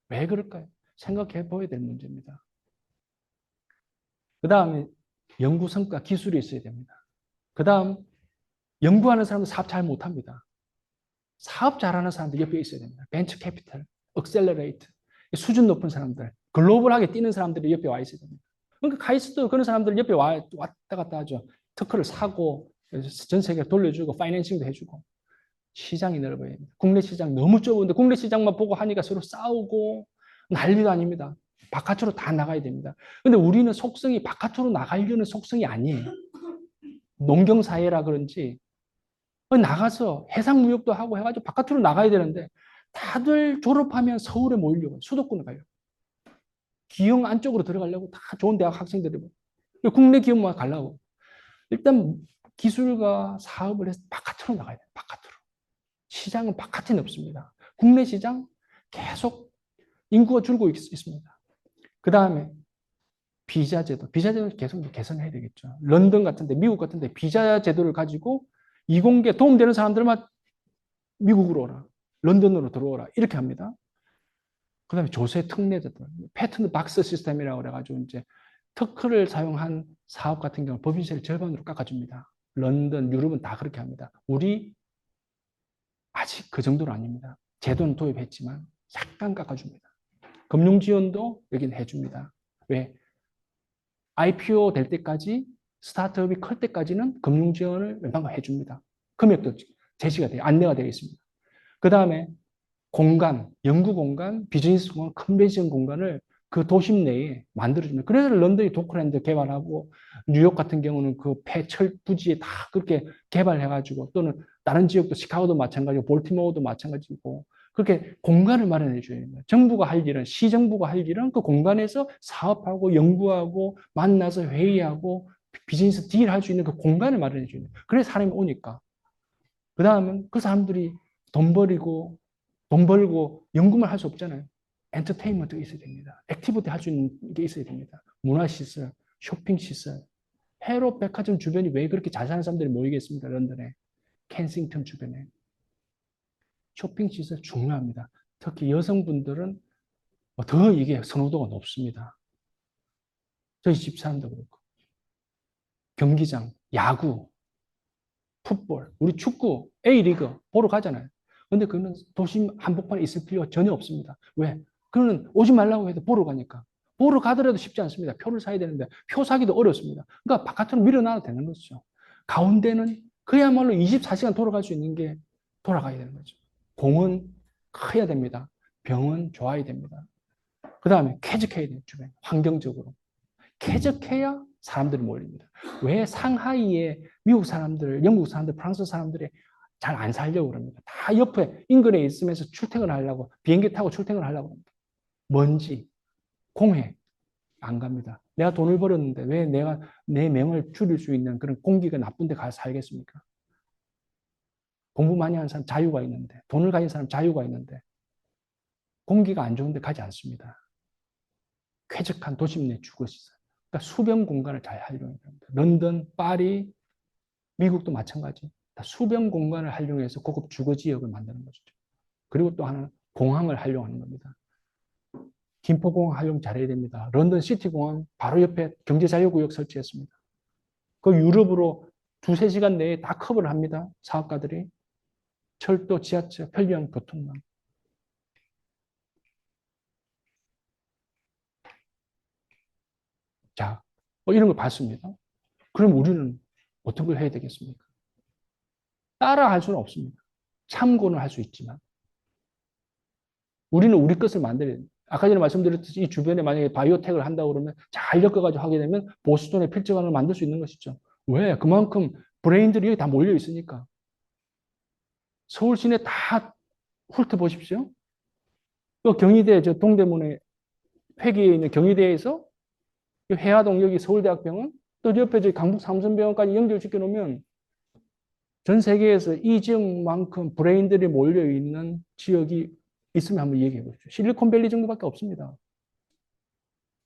왜 그럴까요? 생각해 봐야 될 문제입니다. 그 다음에 연구 성과, 기술이 있어야 됩니다. 그 다음 연구하는 사람도 사업 잘 못합니다. 사업 잘하는 사람들 옆에 있어야 됩니다. 벤처 캐피탈, 억셀러레이트, 수준 높은 사람들, 글로벌하게 뛰는 사람들이 옆에 와 있어야 됩니다. 그러니까 카이스트도 그런 사람들 옆에 왔다 갔다 하죠. 특허를 사고 전 세계에 돌려주고 파이낸싱도 해주고 시장이 넓어야 됩니다. 국내 시장 너무 좁은데 국내 시장만 보고 하니까 서로 싸우고 난리도 아닙니다. 바깥으로 다 나가야 됩니다. 근데 우리는 속성이 바깥으로 나가려는 속성이 아니에요. 농경사회라 그런지 나가서 해상무역도 하고 해가지고 바깥으로 나가야 되는데 다들 졸업하면 서울에 모이려고 수도권에 가려고 기업 안쪽으로 들어가려고 다 좋은 대학 학생들이 국내 기업만 가려고 일단 기술과 사업을 해서 바깥으로 나가야 돼요. 바깥으로. 시장은 바깥에 없습니다. 국내 시장 계속 인구가 줄고 있습니다. 그 다음에 비자 제도. 비자 제도를 계속 개선해야 되겠죠. 런던 같은데, 미국 같은데 비자 제도를 가지고 이공계 도움되는 사람들만 미국으로 오라. 런던으로 들어오라. 이렇게 합니다. 그 다음에 조세 특례제도. 패턴트 박스 시스템이라고 그래가지고 이제 특허를 사용한 사업 같은 경우 법인세를 절반으로 깎아줍니다. 런던, 유럽은 다 그렇게 합니다. 우리 아직 그 정도는 아닙니다. 제도는 도입했지만 약간 깎아줍니다. 금융 지원도 여기는 해줍니다. 왜? IPO 될 때까지 스타트업이 클 때까지는 금융 지원을 웬만하면 해줍니다. 금액도 제시가 돼요. 안내가 되어 있습니다. 그 다음에 공간, 연구 공간, 비즈니스 공간, 컨벤션 공간을 그 도심 내에 만들어줍니다. 그래서 런던이 도크랜드 개발하고 뉴욕 같은 경우는 그 폐철 부지에 다 그렇게 개발해가지고 또는 다른 지역도 시카고도 마찬가지고 볼티모어도 마찬가지고 그렇게 공간을 마련해 줘야 됩니다. 정부가 할 일은 시정부가 할 일은 그 공간에서 사업하고 연구하고 만나서 회의하고 비즈니스 딜 할 수 있는 그 공간을 마련해 줘야 돼요. 그래서 사람이 오니까. 그 다음은 그 사람들이 돈 버리고 돈 벌고 연구만 할 수 없잖아요. 엔터테인먼트가 있어야 됩니다. 액티비티 할 수 있는 게 있어야 됩니다. 문화시설, 쇼핑시설. 해로 백화점 주변이 왜 그렇게 잘 사는 사람들이 모이겠습니까? 런던에. 켄싱턴 주변에. 쇼핑시설 중요합니다. 특히 여성분들은 더 이게 선호도가 높습니다. 저희 집사람도 그렇고. 경기장, 야구, 풋볼, 우리 축구, A리그 보러 가잖아요. 근데 그거는 도심 한복판에 있을 필요가 전혀 없습니다. 왜? 그거는 오지 말라고 해도 보러 가니까. 보러 가더라도 쉽지 않습니다. 표를 사야 되는데 표 사기도 어렵습니다. 그러니까 바깥으로 밀어놔도 되는 거죠. 가운데는 그야말로 24시간 돌아갈 수 있는 게 돌아가야 되는 거죠. 공은 커야 됩니다. 병은 좋아야 됩니다. 그 다음에 쾌적해야 돼요. 주변 환경적으로. 쾌적해야 사람들이 몰립니다. 왜 상하이에 미국 사람들, 영국 사람들, 프랑스 사람들이 잘 안 살려고 그럽니다. 다 옆에 인근에 있으면서 출퇴근을 하려고 비행기 타고 출퇴근을 하려고 합니다. 먼지, 공해 안 갑니다. 내가 돈을 벌었는데 왜 내가 내 명을 줄일 수 있는 그런 공기가 나쁜 데 가서 살겠습니까? 공부 많이 하는 사람 자유가 있는데 돈을 가진 사람 자유가 있는데 공기가 안 좋은 데 가지 않습니다. 쾌적한 도심 내 주거시설. 그러니까 수변 공간을 잘 활용해야 됩니다. 런던, 파리, 미국도 마찬가지. 다 수변 공간을 활용해서 고급 주거 지역을 만드는 것이죠. 그리고 또 하나는 공항을 활용하는 겁니다. 김포공항 활용 잘해야 됩니다. 런던 시티공항 바로 옆에 경제자유구역 설치했습니다. 그 유럽으로 두세 시간 내에 다 커버를 합니다. 사업가들이. 철도, 지하철, 편리한 교통망. 자, 이런 걸 봤습니다. 그럼 우리는 어떤 걸 해야 되겠습니까? 따라 할 수는 없습니다. 참고는 할 수 있지만. 우리는 우리 것을 만들어야 됩니다. 아까 전에 말씀드렸듯이 이 주변에 만약에 바이오텍을 한다고 그러면 잘 엮어가지고 하게 되면 보스톤의 필적원을 만들 수 있는 것이죠. 왜? 그만큼 브레인들이 여기 다 몰려 있으니까. 서울 시내 다 훑어보십시오. 또 경희대, 저 동대문에 회기에 있는 경희대에서 해화동 여기 서울대학병원, 또 옆에 저기 강북 삼성병원까지 연결시켜 놓으면 전 세계에서 이 지역만큼 브레인들이 몰려 있는 지역이 있으면 한번 얘기해 보십시오. 실리콘밸리 정도밖에 없습니다.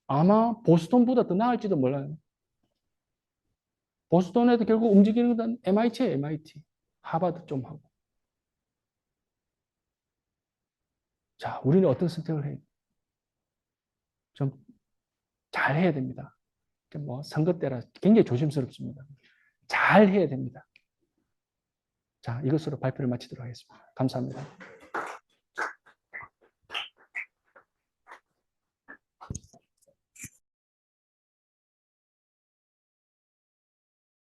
아마 보스턴보다 더 나을지도 몰라요. 보스턴에도 결국 움직이는 건 MIT예요, MIT. 하버드 좀 하고. 자, 우리는 어떤 선택을 해요? 좀 잘 해야 됩니다. 뭐 선거 때라 굉장히 조심스럽습니다. 잘 해야 됩니다. 자, 이것으로 발표를 마치도록 하겠습니다. 감사합니다.